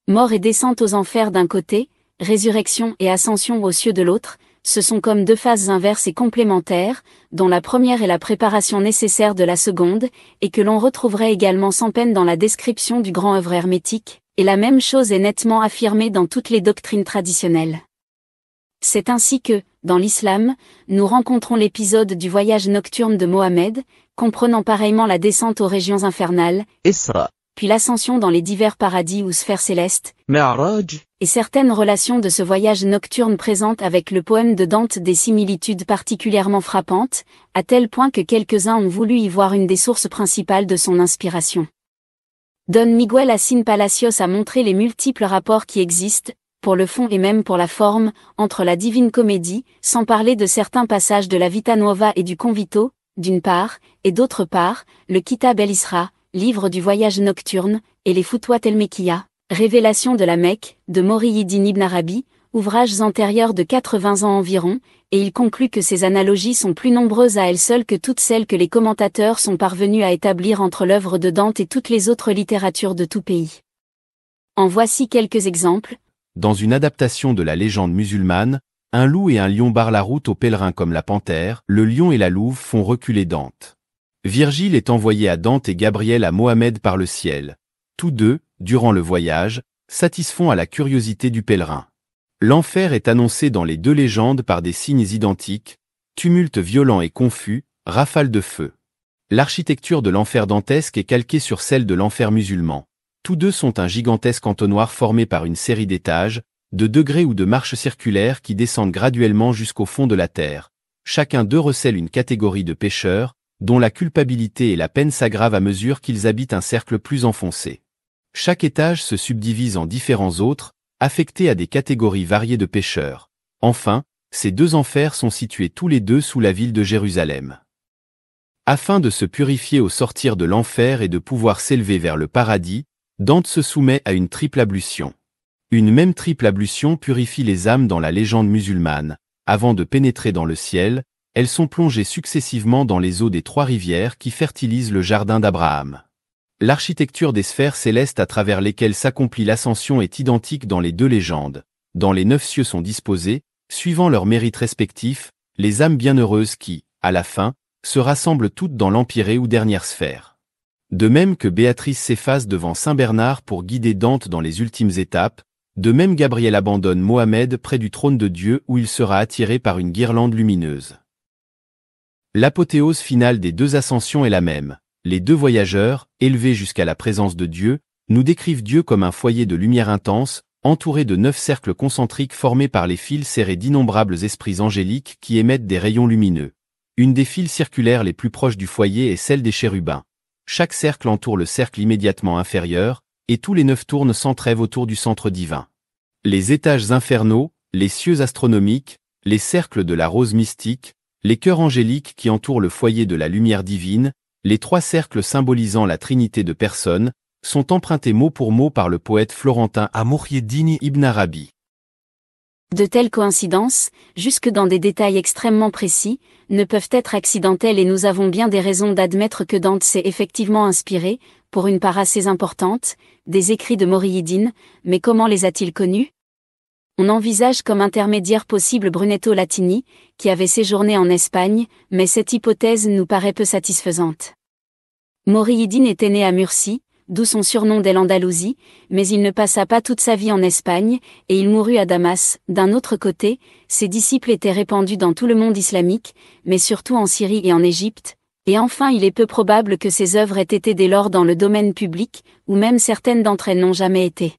Mort et descente aux enfers d'un côté, résurrection et ascension aux cieux de l'autre, ce sont comme 2 phases inverses et complémentaires, dont la première est la préparation nécessaire de la seconde, et que l'on retrouverait également sans peine dans la description du grand œuvre hermétique, et la même chose est nettement affirmée dans toutes les doctrines traditionnelles. C'est ainsi que, dans l'islam, nous rencontrons l'épisode du voyage nocturne de Mohammed, comprenant pareillement la descente aux régions infernales, Isra, puis l'ascension dans les divers paradis ou sphères célestes, Mi'raj, et certaines relations de ce voyage nocturne présentent avec le poème de Dante des similitudes particulièrement frappantes, à tel point que quelques-uns ont voulu y voir une des sources principales de son inspiration. Don Miguel Assin Palacios a montré les multiples rapports qui existent, pour le fond et même pour la forme, entre la Divine Comédie, sans parler de certains passages de la Vita Nuova et du Convito, d'une part, et d'autre part, le Kitab el-Isra, livre du voyage nocturne, et les Futuhat el-Mekkiya, révélation de la Mecque, de Muhyiddin ibn Arabi, ouvrages antérieurs de 80 ans environ, et il conclut que ces analogies sont plus nombreuses à elles seules que toutes celles que les commentateurs sont parvenus à établir entre l'œuvre de Dante et toutes les autres littératures de tout pays. En voici quelques exemples. Dans une adaptation de la légende musulmane, un loup et un lion barrent la route aux pèlerins comme la panthère, le lion et la louve font reculer Dante. Virgile est envoyé à Dante et Gabriel à Mohammed par le ciel. Tous deux, durant le voyage, satisfont à la curiosité du pèlerin. L'enfer est annoncé dans les 2 légendes par des signes identiques, tumulte violent et confus, rafale de feu. L'architecture de l'enfer dantesque est calquée sur celle de l'enfer musulman. Tous deux sont un gigantesque entonnoir formé par une série d'étages, de degrés ou de marches circulaires qui descendent graduellement jusqu'au fond de la terre. Chacun d'eux recèle une catégorie de pécheurs, dont la culpabilité et la peine s'aggravent à mesure qu'ils habitent un cercle plus enfoncé. Chaque étage se subdivise en différents autres, affectés à des catégories variées de pécheurs. Enfin, Ces deux enfers sont situés tous les deux sous la ville de Jérusalem. Afin de se purifier au sortir de l'enfer et de pouvoir s'élever vers le paradis, Dante se soumet à une triple ablution. Une même triple ablution purifie les âmes dans la légende musulmane. Avant de pénétrer dans le ciel, elles sont plongées successivement dans les eaux des trois rivières qui fertilisent le jardin d'Abraham. L'architecture des sphères célestes à travers lesquelles s'accomplit l'ascension est identique dans les deux légendes. Dans les 9 cieux sont disposées, suivant leurs mérites respectifs, les âmes bienheureuses qui, à la fin, se rassemblent toutes dans l'empyrée ou dernière sphère. De même que Béatrice s'efface devant Saint Bernard pour guider Dante dans les ultimes étapes, de même Gabriel abandonne Mohamed près du trône de Dieu où il sera attiré par une guirlande lumineuse. L'apothéose finale des deux ascensions est la même. Les deux voyageurs, élevés jusqu'à la présence de Dieu, nous décrivent Dieu comme un foyer de lumière intense, entouré de 9 cercles concentriques formés par les fils serrés d'innombrables esprits angéliques qui émettent des rayons lumineux. Une des files circulaires les plus proches du foyer est celle des chérubins. Chaque cercle entoure le cercle immédiatement inférieur, et tous les 9 tournent sans trêve autour du centre divin. Les étages infernaux, les cieux astronomiques, les cercles de la rose mystique, les cœurs angéliques qui entourent le foyer de la lumière divine, les 3 cercles symbolisant la trinité de personnes, sont empruntés mot pour mot par le poète florentin Muhyiddin Ibn Arabi. De telles coïncidences, jusque dans des détails extrêmement précis, ne peuvent être accidentelles et nous avons bien des raisons d'admettre que Dante s'est effectivement inspiré, pour une part assez importante, des écrits de Muhyiddin, mais comment les a-t-il connus? On envisage comme intermédiaire possible Brunetto Latini, qui avait séjourné en Espagne, mais cette hypothèse nous paraît peu satisfaisante. Muhyiddin était né à Murcie, d'où son surnom d'Al-Andalousie, mais il ne passa pas toute sa vie en Espagne, et il mourut à Damas. D'un autre côté, ses disciples étaient répandus dans tout le monde islamique, mais surtout en Syrie et en Égypte, et enfin il est peu probable que ses œuvres aient été dès lors dans le domaine public, ou même certaines d'entre elles n'ont jamais été.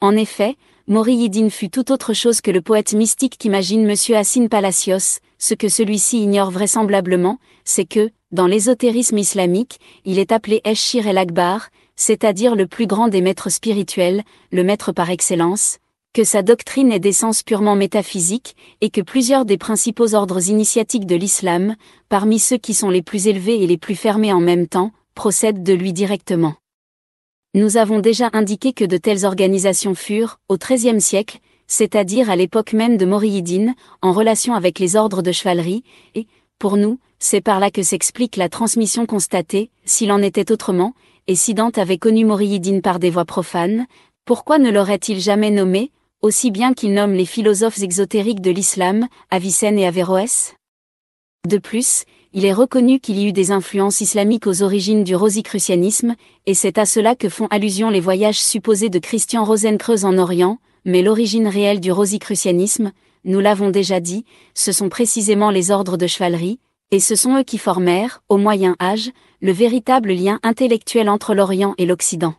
En effet, Muhyiddin fut tout autre chose que le poète mystique qu'imagine M. Hassan Palacios. Ce que celui-ci ignore vraisemblablement, c'est que, dans l'ésotérisme islamique, il est appelé Esh-Shir el-Akbar, c'est-à-dire le plus grand des maîtres spirituels, le maître par excellence, que sa doctrine est d'essence purement métaphysique, et que plusieurs des principaux ordres initiatiques de l'islam, parmi ceux qui sont les plus élevés et les plus fermés en même temps, procèdent de lui directement. Nous avons déjà indiqué que de telles organisations furent, au XIIIe siècle, c'est-à-dire à l'époque même de Muhyiddin, en relation avec les ordres de chevalerie, et, pour nous, c'est par là que s'explique la transmission constatée, s'il en était autrement, et si Dante avait connu Muhyiddin par des voies profanes, pourquoi ne l'aurait-il jamais nommé, aussi bien qu'il nomme les philosophes exotériques de l'islam, Avicenne et Averroès? De plus, il est reconnu qu'il y eut des influences islamiques aux origines du rosicrucianisme, et c'est à cela que font allusion les voyages supposés de Christian Rosenkreuz en Orient, mais l'origine réelle du rosicrucianisme, nous l'avons déjà dit, ce sont précisément les ordres de chevalerie, et ce sont eux qui formèrent, au Moyen Âge, le véritable lien intellectuel entre l'Orient et l'Occident.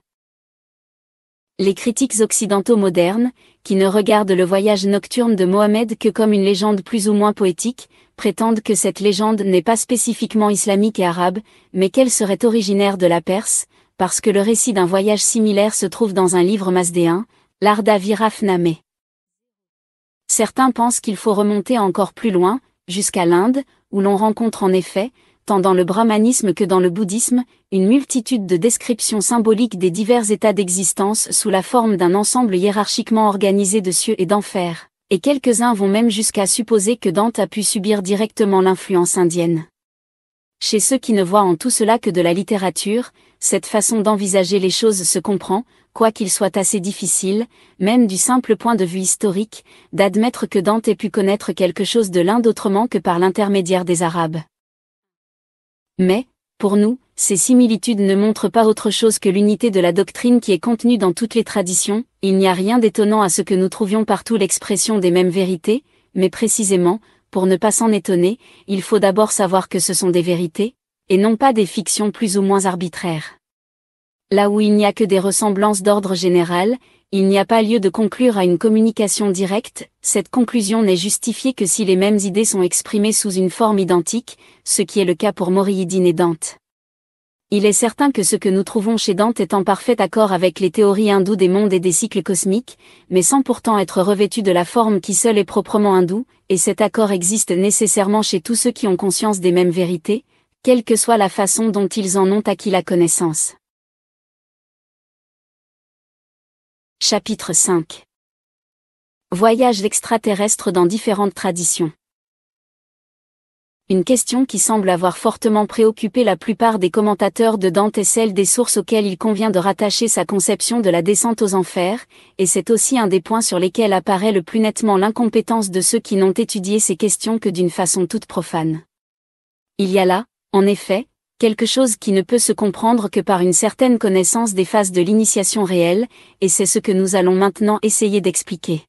Les critiques occidentaux modernes, qui ne regardent le voyage nocturne de Mohammed que comme une légende plus ou moins poétique, prétendent que cette légende n'est pas spécifiquement islamique et arabe, mais qu'elle serait originaire de la Perse, parce que le récit d'un voyage similaire se trouve dans un livre mazdéen, l'Arda Virafname. Certains pensent qu'il faut remonter encore plus loin, jusqu'à l'Inde, où l'on rencontre en effet, tant dans le brahmanisme que dans le bouddhisme, une multitude de descriptions symboliques des divers états d'existence sous la forme d'un ensemble hiérarchiquement organisé de cieux et d'enfer, et quelques-uns vont même jusqu'à supposer que Dante a pu subir directement l'influence indienne. Chez ceux qui ne voient en tout cela que de la littérature, cette façon d'envisager les choses se comprend, quoiqu'il soit assez difficile, même du simple point de vue historique, d'admettre que Dante ait pu connaître quelque chose de l'Inde autrement que par l'intermédiaire des Arabes. Mais, pour nous, ces similitudes ne montrent pas autre chose que l'unité de la doctrine qui est contenue dans toutes les traditions. Il n'y a rien d'étonnant à ce que nous trouvions partout l'expression des mêmes vérités, mais précisément, pour ne pas s'en étonner, il faut d'abord savoir que ce sont des vérités, et non pas des fictions plus ou moins arbitraires. Là où il n'y a que des ressemblances d'ordre général, il n'y a pas lieu de conclure à une communication directe, cette conclusion n'est justifiée que si les mêmes idées sont exprimées sous une forme identique, ce qui est le cas pour Muhyiddin et Dante. Il est certain que ce que nous trouvons chez Dante est en parfait accord avec les théories hindoues des mondes et des cycles cosmiques, mais sans pourtant être revêtu de la forme qui seule est proprement hindoue, et cet accord existe nécessairement chez tous ceux qui ont conscience des mêmes vérités, quelle que soit la façon dont ils en ont acquis la connaissance. Chapitre 5. Voyage extraterrestre dans différentes traditions. Une question qui semble avoir fortement préoccupé la plupart des commentateurs de Dante est celle des sources auxquelles il convient de rattacher sa conception de la descente aux enfers, et c'est aussi un des points sur lesquels apparaît le plus nettement l'incompétence de ceux qui n'ont étudié ces questions que d'une façon toute profane. Il y a là, en effet, quelque chose qui ne peut se comprendre que par une certaine connaissance des phases de l'initiation réelle, et c'est ce que nous allons maintenant essayer d'expliquer.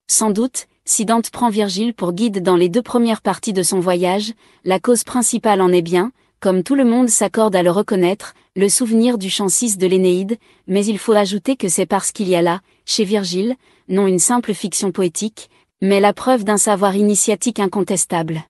Sans doute, si Dante prend Virgile pour guide dans les 2 premières parties de son voyage, la cause principale en est bien, comme tout le monde s'accorde à le reconnaître, le souvenir du chant 6 de l'Énéide, mais il faut ajouter que c'est parce qu'il y a là, chez Virgile, non une simple fiction poétique, mais la preuve d'un savoir initiatique incontestable.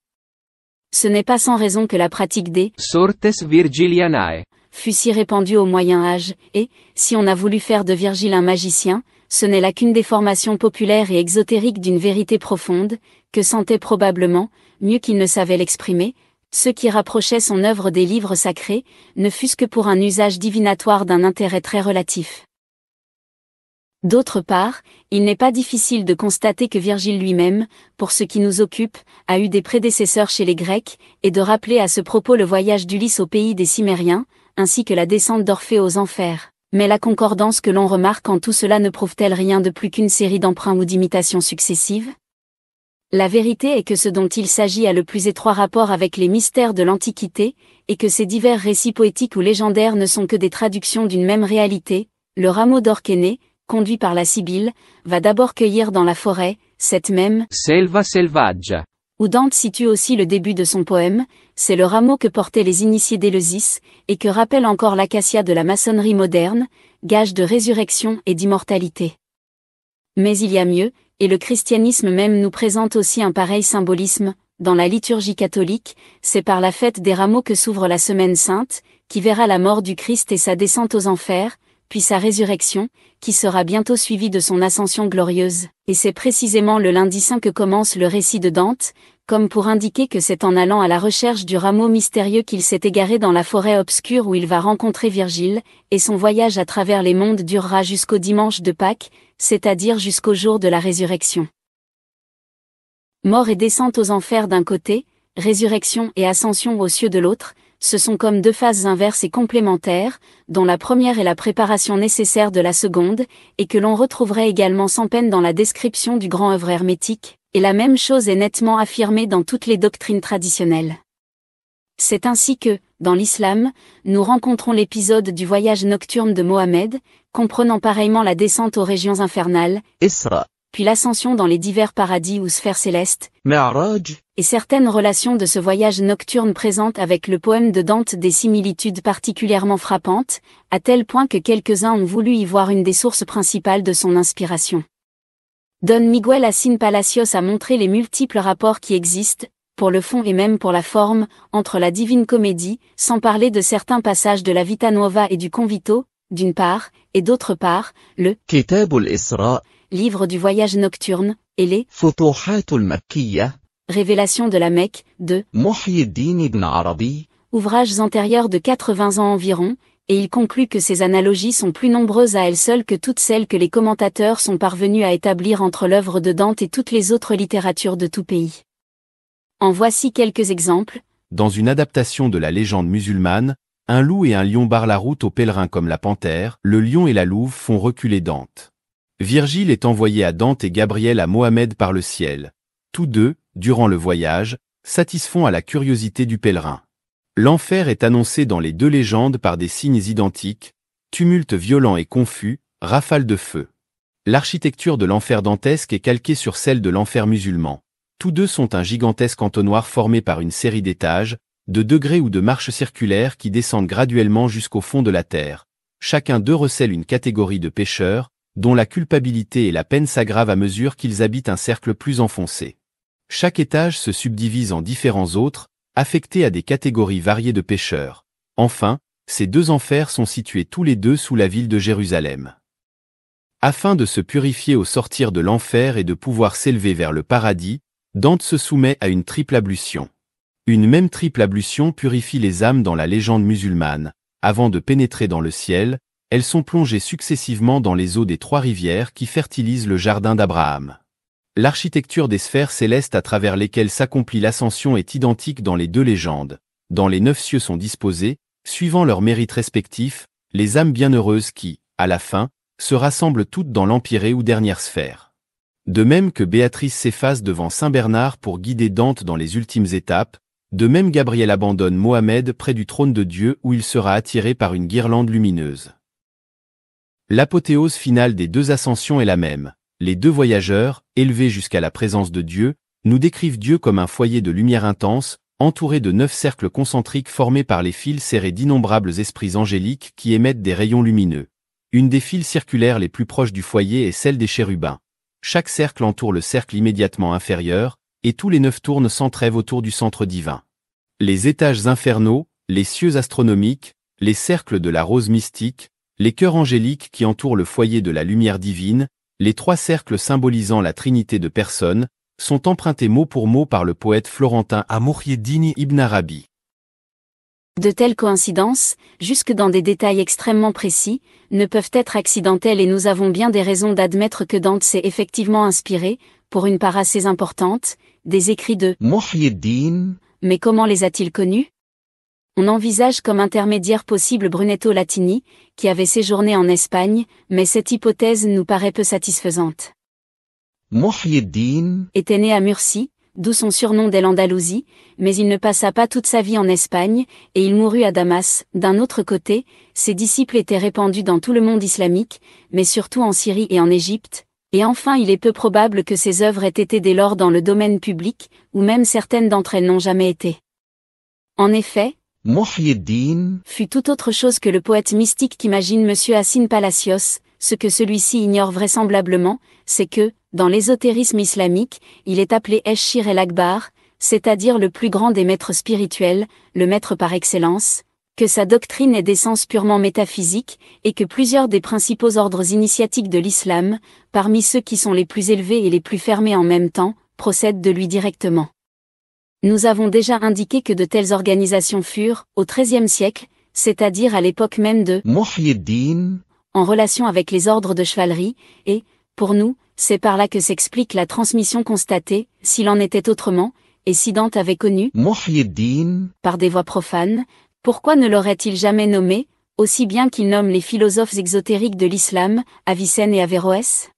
Ce n'est pas sans raison que la pratique des sortes Virgilianae fut si répandue au Moyen Âge, et, si on a voulu faire de Virgile un magicien, ce n'est là qu'une déformation populaire et exotérique d'une vérité profonde, que sentaient probablement, mieux qu'il ne savait l'exprimer, ceux qui rapprochaient son œuvre des livres sacrés, ne fût-ce que pour un usage divinatoire d'un intérêt très relatif. D'autre part, il n'est pas difficile de constater que Virgile lui-même, pour ce qui nous occupe, a eu des prédécesseurs chez les Grecs, et de rappeler à ce propos le voyage d'Ulysse au pays des Cimmériens, ainsi que la descente d'Orphée aux enfers. Mais la concordance que l'on remarque en tout cela ne prouve-t-elle rien de plus qu'une série d'emprunts ou d'imitations successives? La vérité est que ce dont il s'agit a le plus étroit rapport avec les mystères de l'Antiquité, et que ces divers récits poétiques ou légendaires ne sont que des traductions d'une même réalité. Le rameau d'or qu'Énée, conduit par la Sibylle, va d'abord cueillir dans la forêt, cette même selva selvaggia, où Dante situe aussi le début de son poème, c'est le rameau que portaient les initiés d'Éleusis, et que rappelle encore l'acacia de la maçonnerie moderne, gage de résurrection et d'immortalité. Mais il y a mieux, et le christianisme même nous présente aussi un pareil symbolisme. Dans la liturgie catholique, c'est par la fête des rameaux que s'ouvre la Semaine Sainte, qui verra la mort du Christ et sa descente aux enfers, puis sa résurrection, qui sera bientôt suivie de son ascension glorieuse, et c'est précisément le lundi saint que commence le récit de Dante, comme pour indiquer que c'est en allant à la recherche du rameau mystérieux qu'il s'est égaré dans la forêt obscure où il va rencontrer Virgile, et son voyage à travers les mondes durera jusqu'au dimanche de Pâques, c'est-à-dire jusqu'au jour de la résurrection. Mort et descente aux enfers d'un côté, résurrection et ascension aux cieux de l'autre, ce sont comme 2 phases inverses et complémentaires, dont la première est la préparation nécessaire de la seconde, et que l'on retrouverait également sans peine dans la description du grand œuvre hermétique, et la même chose est nettement affirmée dans toutes les doctrines traditionnelles. C'est ainsi que, dans l'islam, nous rencontrons l'épisode du voyage nocturne de Mohammed, comprenant pareillement la descente aux régions infernales, Isra, puis l'ascension dans les divers paradis ou sphères célestes, Mi'raj, et certaines relations de ce voyage nocturne présentent avec le poème de Dante des similitudes particulièrement frappantes, à tel point que quelques-uns ont voulu y voir une des sources principales de son inspiration. Don Miguel Asín Palacios a montré les multiples rapports qui existent, pour le fond et même pour la forme, entre la Divine Comédie, sans parler de certains passages de la Vita Nuova et du Convito, d'une part, et d'autre part, le Kitab al-Isra, livre du voyage nocturne, et les Futuhat al-Makkiyya, révélations de la Mecque, de Muhyiddin ibn Arabi, ouvrages antérieurs de 80 ans environ, et il conclut que ces analogies sont plus nombreuses à elles seules que toutes celles que les commentateurs sont parvenus à établir entre l'œuvre de Dante et toutes les autres littératures de tout pays. En voici quelques exemples. Dans une adaptation de la légende musulmane, un loup et un lion barrent la route aux pèlerins comme la panthère, le lion et la louve font reculer Dante. Virgile est envoyé à Dante et Gabriel à Mohammed par le ciel. Tous deux, durant le voyage, satisfont à la curiosité du pèlerin. L'enfer est annoncé dans les 2 légendes par des signes identiques, tumulte violent et confus, rafale de feu. L'architecture de l'enfer dantesque est calquée sur celle de l'enfer musulman. Tous deux sont un gigantesque entonnoir formé par une série d'étages, de degrés ou de marches circulaires qui descendent graduellement jusqu'au fond de la terre. Chacun d'eux recèle une catégorie de pécheurs, dont la culpabilité et la peine s'aggravent à mesure qu'ils habitent un cercle plus enfoncé. Chaque étage se subdivise en différents autres, affectés à des catégories variées de pécheurs. Enfin, ces 2 enfers sont situés tous les 2 sous la ville de Jérusalem. Afin de se purifier au sortir de l'enfer et de pouvoir s'élever vers le paradis, Dante se soumet à une triple ablution. Une même triple ablution purifie les âmes dans la légende musulmane. Avant de pénétrer dans le ciel, elles sont plongées successivement dans les eaux des 3 rivières qui fertilisent le jardin d'Abraham. L'architecture des sphères célestes à travers lesquelles s'accomplit l'ascension est identique dans les 2 légendes. Dans les 9 cieux sont disposées, suivant leurs mérites respectifs, les âmes bienheureuses qui, à la fin, se rassemblent toutes dans l'empyrée ou dernière sphère. De même que Béatrice s'efface devant Saint Bernard pour guider Dante dans les ultimes étapes, de même Gabriel abandonne Mohamed près du trône de Dieu où il sera attiré par une guirlande lumineuse. L'apothéose finale des 2 ascensions est la même. Les 2 voyageurs, élevés jusqu'à la présence de Dieu, nous décrivent Dieu comme un foyer de lumière intense, entouré de 9 cercles concentriques formés par les fils serrés d'innombrables esprits angéliques qui émettent des rayons lumineux. Une des files circulaires les plus proches du foyer est celle des chérubins. Chaque cercle entoure le cercle immédiatement inférieur, et tous les 9 tournent sans trêve autour du centre divin. Les étages infernaux, les cieux astronomiques, les cercles de la rose mystique, les cœurs angéliques qui entourent le foyer de la lumière divine, les 3 cercles symbolisant la trinité de personnes, sont empruntés mot pour mot par le poète florentin Muhyiddin Ibn Arabi. De telles coïncidences, jusque dans des détails extrêmement précis, ne peuvent être accidentelles et nous avons bien des raisons d'admettre que Dante s'est effectivement inspiré, pour une part assez importante, des écrits de Muhyiddin. Mais comment les a-t-il connus? On envisage comme intermédiaire possible Brunetto Latini, qui avait séjourné en Espagne, mais cette hypothèse nous paraît peu satisfaisante. Muhyiddin Était né à Murcie, d'où son surnom dès l'Andalousie, mais il ne passa pas toute sa vie en Espagne, et il mourut à Damas. D'un autre côté, ses disciples étaient répandus dans tout le monde islamique, mais surtout en Syrie et en Égypte, et enfin il est peu probable que ses œuvres aient été dès lors dans le domaine public, ou même certaines d'entre elles n'ont jamais été. En effet, Muhyiddin fut tout autre chose que le poète mystique qu'imagine M. Hassan Palacios. Ce que celui-ci ignore vraisemblablement, c'est que, dans l'ésotérisme islamique, il est appelé Esh-Shir el-Akbar, c'est-à-dire le plus grand des maîtres spirituels, le maître par excellence, que sa doctrine est d'essence purement métaphysique, et que plusieurs des principaux ordres initiatiques de l'islam, parmi ceux qui sont les plus élevés et les plus fermés en même temps, procèdent de lui directement. Nous avons déjà indiqué que de telles organisations furent, au XIIIe siècle, c'est-à-dire à l'époque même de Muhyiddin en relation avec les ordres de chevalerie, et, pour nous, c'est par là que s'explique la transmission constatée, s'il en était autrement, et si Dante avait connu, Muhyiddin par des voies profanes, pourquoi ne l'aurait-il jamais nommé, aussi bien qu'il nomme les philosophes exotériques de l'islam, Avicenne et Averroès?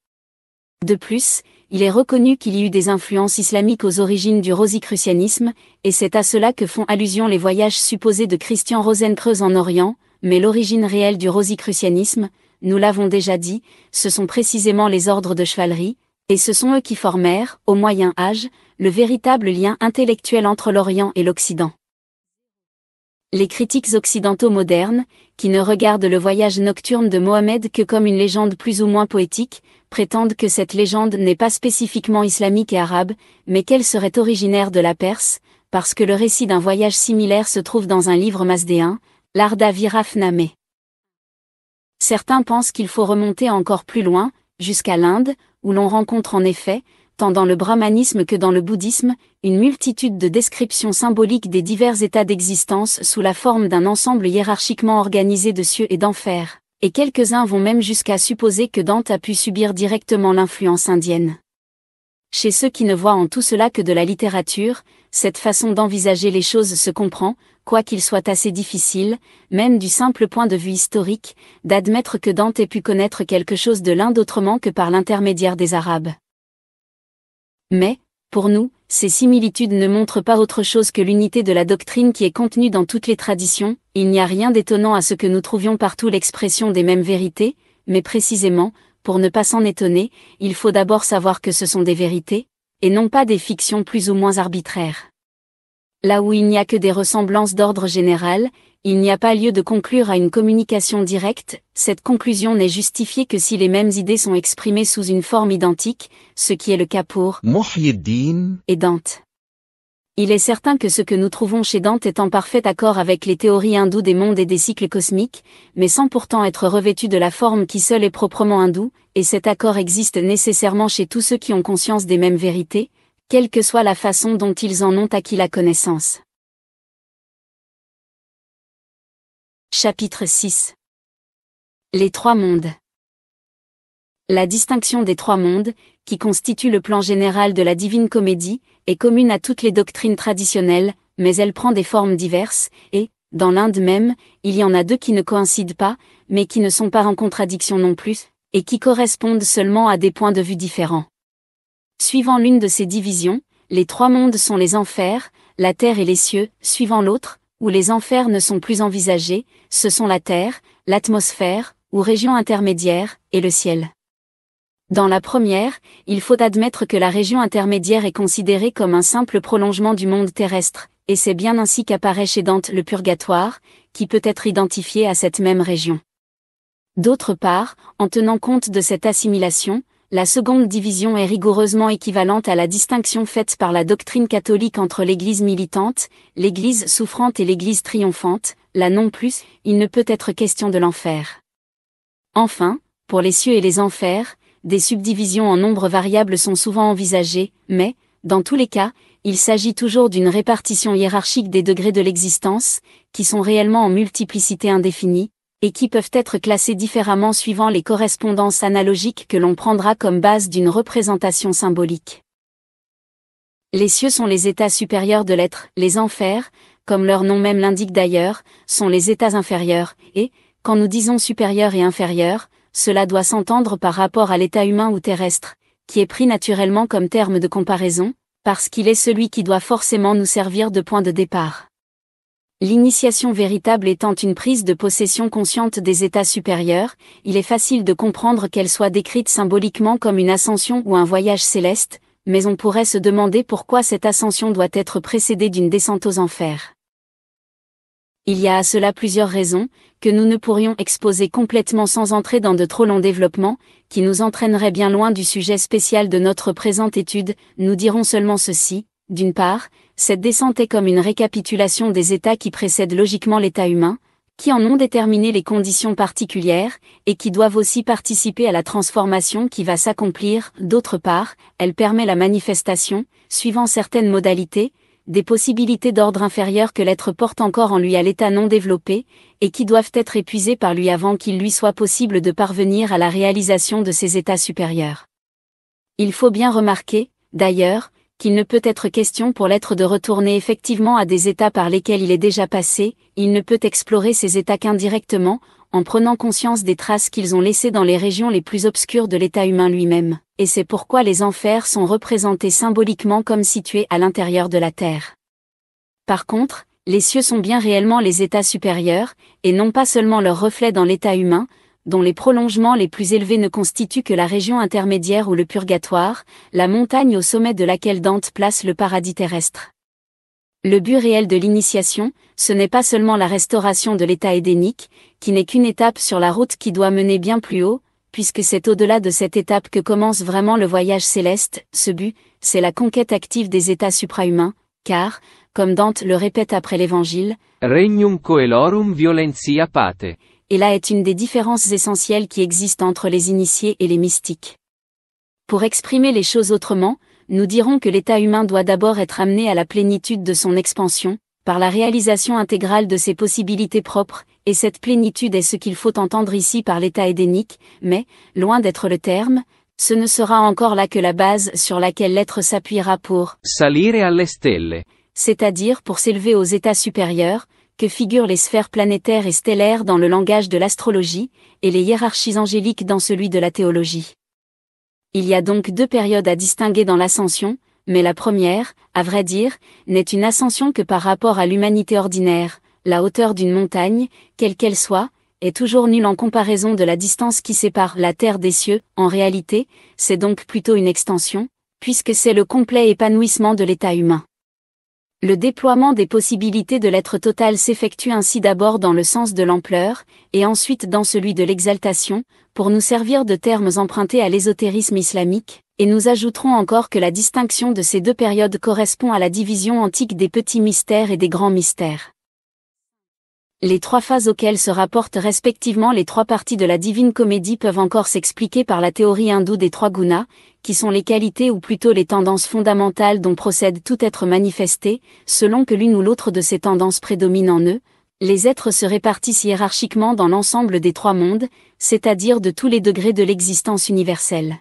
De plus, il est reconnu qu'il y eut des influences islamiques aux origines du rosicrucianisme, et c'est à cela que font allusion les voyages supposés de Christian Rosenkreuz en Orient, mais l'origine réelle du rosicrucianisme, nous l'avons déjà dit, ce sont précisément les ordres de chevalerie, et ce sont eux qui formèrent, au Moyen Âge, le véritable lien intellectuel entre l'Orient et l'Occident. Les critiques occidentaux modernes, qui ne regardent le voyage nocturne de Mohammed que comme une légende plus ou moins poétique, prétendent que cette légende n'est pas spécifiquement islamique et arabe, mais qu'elle serait originaire de la Perse, parce que le récit d'un voyage similaire se trouve dans un livre mazdéen, l'Arda Virafnameh. Certains pensent qu'il faut remonter encore plus loin, jusqu'à l'Inde, où l'on rencontre en effet, tant dans le brahmanisme que dans le bouddhisme, une multitude de descriptions symboliques des divers états d'existence sous la forme d'un ensemble hiérarchiquement organisé de cieux et d'enfer, et quelques-uns vont même jusqu'à supposer que Dante a pu subir directement l'influence indienne. Chez ceux qui ne voient en tout cela que de la littérature, cette façon d'envisager les choses se comprend, quoiqu'il soit assez difficile, même du simple point de vue historique, d'admettre que Dante ait pu connaître quelque chose de l'Inde autrement que par l'intermédiaire des Arabes. Mais, pour nous, ces similitudes ne montrent pas autre chose que l'unité de la doctrine qui est contenue dans toutes les traditions. Il n'y a rien d'étonnant à ce que nous trouvions partout l'expression des mêmes vérités, mais précisément, pour ne pas s'en étonner, il faut d'abord savoir que ce sont des vérités, et non pas des fictions plus ou moins arbitraires. Là où il n'y a que des ressemblances d'ordre général, il n'y a pas lieu de conclure à une communication directe. Cette conclusion n'est justifiée que si les mêmes idées sont exprimées sous une forme identique, ce qui est le cas pour Muhyiddin et Dante. Il est certain que ce que nous trouvons chez Dante est en parfait accord avec les théories hindoues des mondes et des cycles cosmiques, mais sans pourtant être revêtu de la forme qui seule est proprement hindoue, et cet accord existe nécessairement chez tous ceux qui ont conscience des mêmes vérités, quelle que soit la façon dont ils en ont acquis la connaissance. Chapitre 6. Les trois mondes. La distinction des trois mondes, qui constitue le plan général de la Divine Comédie, est commune à toutes les doctrines traditionnelles, mais elle prend des formes diverses, et, dans l'Inde même, il y en a deux qui ne coïncident pas, mais qui ne sont pas en contradiction non plus, et qui correspondent seulement à des points de vue différents. Suivant l'une de ces divisions, les trois mondes sont les enfers, la terre et les cieux, suivant l'autre, où les enfers ne sont plus envisagés, ce sont la terre, l'atmosphère, ou région intermédiaire, et le ciel. Dans la première, il faut admettre que la région intermédiaire est considérée comme un simple prolongement du monde terrestre, et c'est bien ainsi qu'apparaît chez Dante le purgatoire, qui peut être identifié à cette même région. D'autre part, en tenant compte de cette assimilation, la seconde division est rigoureusement équivalente à la distinction faite par la doctrine catholique entre l'Église militante, l'Église souffrante et l'Église triomphante, là non plus, il ne peut être question de l'enfer. Enfin, pour les cieux et les enfers, des subdivisions en nombre variable sont souvent envisagées, mais, dans tous les cas, il s'agit toujours d'une répartition hiérarchique des degrés de l'existence, qui sont réellement en multiplicité indéfinie, et qui peuvent être classés différemment suivant les correspondances analogiques que l'on prendra comme base d'une représentation symbolique. Les cieux sont les états supérieurs de l'être, les enfers, comme leur nom même l'indique d'ailleurs, sont les états inférieurs, et, quand nous disons supérieur et inférieur, cela doit s'entendre par rapport à l'état humain ou terrestre, qui est pris naturellement comme terme de comparaison, parce qu'il est celui qui doit forcément nous servir de point de départ. L'initiation véritable étant une prise de possession consciente des états supérieurs, il est facile de comprendre qu'elle soit décrite symboliquement comme une ascension ou un voyage céleste, mais on pourrait se demander pourquoi cette ascension doit être précédée d'une descente aux enfers. Il y a à cela plusieurs raisons, que nous ne pourrions exposer complètement sans entrer dans de trop longs développements, qui nous entraîneraient bien loin du sujet spécial de notre présente étude. Nous dirons seulement ceci. D'une part, cette descente est comme une récapitulation des états qui précèdent logiquement l'état humain, qui en ont déterminé les conditions particulières, et qui doivent aussi participer à la transformation qui va s'accomplir. D'autre part, elle permet la manifestation, suivant certaines modalités, des possibilités d'ordre inférieur que l'être porte encore en lui à l'état non développé, et qui doivent être épuisées par lui avant qu'il lui soit possible de parvenir à la réalisation de ces états supérieurs. Il faut bien remarquer, d'ailleurs, qu'il ne peut être question pour l'être de retourner effectivement à des états par lesquels il est déjà passé, il ne peut explorer ces états qu'indirectement, en prenant conscience des traces qu'ils ont laissées dans les régions les plus obscures de l'état humain lui-même, et c'est pourquoi les enfers sont représentés symboliquement comme situés à l'intérieur de la terre. Par contre, les cieux sont bien réellement les états supérieurs, et non pas seulement leur reflet dans l'état humain, dont les prolongements les plus élevés ne constituent que la région intermédiaire ou le purgatoire, la montagne au sommet de laquelle Dante place le paradis terrestre. Le but réel de l'initiation, ce n'est pas seulement la restauration de l'état édénique, qui n'est qu'une étape sur la route qui doit mener bien plus haut, puisque c'est au-delà de cette étape que commence vraiment le voyage céleste. Ce but, c'est la conquête active des états suprahumains, car, comme Dante le répète après l'Évangile, Regnum coelorum violentia pate. et là est une des différences essentielles qui existent entre les initiés et les mystiques. Pour exprimer les choses autrement, nous dirons que l'état humain doit d'abord être amené à la plénitude de son expansion, par la réalisation intégrale de ses possibilités propres, et cette plénitude est ce qu'il faut entendre ici par l'état édénique, mais, loin d'être le terme, ce ne sera encore là que la base sur laquelle l'être s'appuiera pour salire alle stelle. C'est-à-dire pour s'élever aux états supérieurs, que figurent les sphères planétaires et stellaires dans le langage de l'astrologie, et les hiérarchies angéliques dans celui de la théologie. Il y a donc deux périodes à distinguer dans l'ascension, mais la première, à vrai dire, n'est une ascension que par rapport à l'humanité ordinaire. La hauteur d'une montagne, quelle qu'elle soit, est toujours nulle en comparaison de la distance qui sépare la terre des cieux. En réalité, c'est donc plutôt une extension, puisque c'est le complet épanouissement de l'état humain. Le déploiement des possibilités de l'être total s'effectue ainsi d'abord dans le sens de l'ampleur, et ensuite dans celui de l'exaltation, pour nous servir de termes empruntés à l'ésotérisme islamique, et nous ajouterons encore que la distinction de ces deux périodes correspond à la division antique des petits mystères et des grands mystères. Les trois phases auxquelles se rapportent respectivement les trois parties de la Divine Comédie peuvent encore s'expliquer par la théorie hindoue des trois gunas, qui sont les qualités ou plutôt les tendances fondamentales dont procède tout être manifesté, selon que l'une ou l'autre de ces tendances prédomine en eux. Les êtres se répartissent hiérarchiquement dans l'ensemble des trois mondes, c'est-à-dire de tous les degrés de l'existence universelle.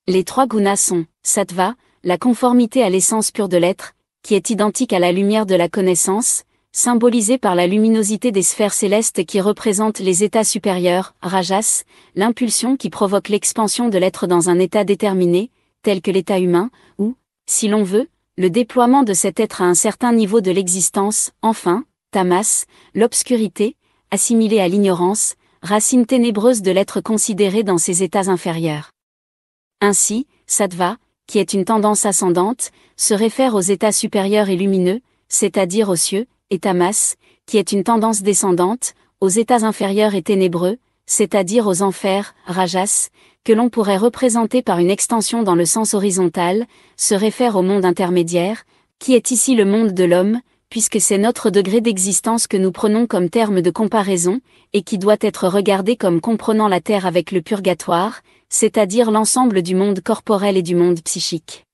Les trois gunas sont, sattva, la conformité à l'essence pure de l'être, qui est identique à la lumière de la connaissance, symbolisée par la luminosité des sphères célestes qui représentent les états supérieurs, rajas, l'impulsion qui provoque l'expansion de l'être dans un état déterminé, tel que l'état humain, ou, si l'on veut, le déploiement de cet être à un certain niveau de l'existence, enfin, tamas, l'obscurité, assimilée à l'ignorance, racine ténébreuse de l'être considéré dans ses états inférieurs. Ainsi, sattva, qui est une tendance ascendante, se réfère aux états supérieurs et lumineux, c'est-à-dire aux cieux, et tamas, qui est une tendance descendante, aux états inférieurs et ténébreux, c'est-à-dire aux enfers, rajas, que l'on pourrait représenter par une extension dans le sens horizontal, se réfère au monde intermédiaire, qui est ici le monde de l'homme, puisque c'est notre degré d'existence que nous prenons comme terme de comparaison, et qui doit être regardé comme comprenant la terre avec le purgatoire, c'est-à-dire l'ensemble du monde corporel et du monde psychique.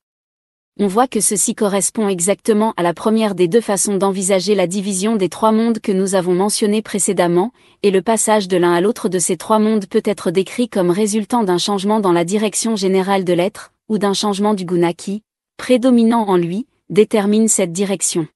On voit que ceci correspond exactement à la première des deux façons d'envisager la division des trois mondes que nous avons mentionnées précédemment, et le passage de l'un à l'autre de ces trois mondes peut être décrit comme résultant d'un changement dans la direction générale de l'être, ou d'un changement du guna qui, prédominant en lui, détermine cette direction.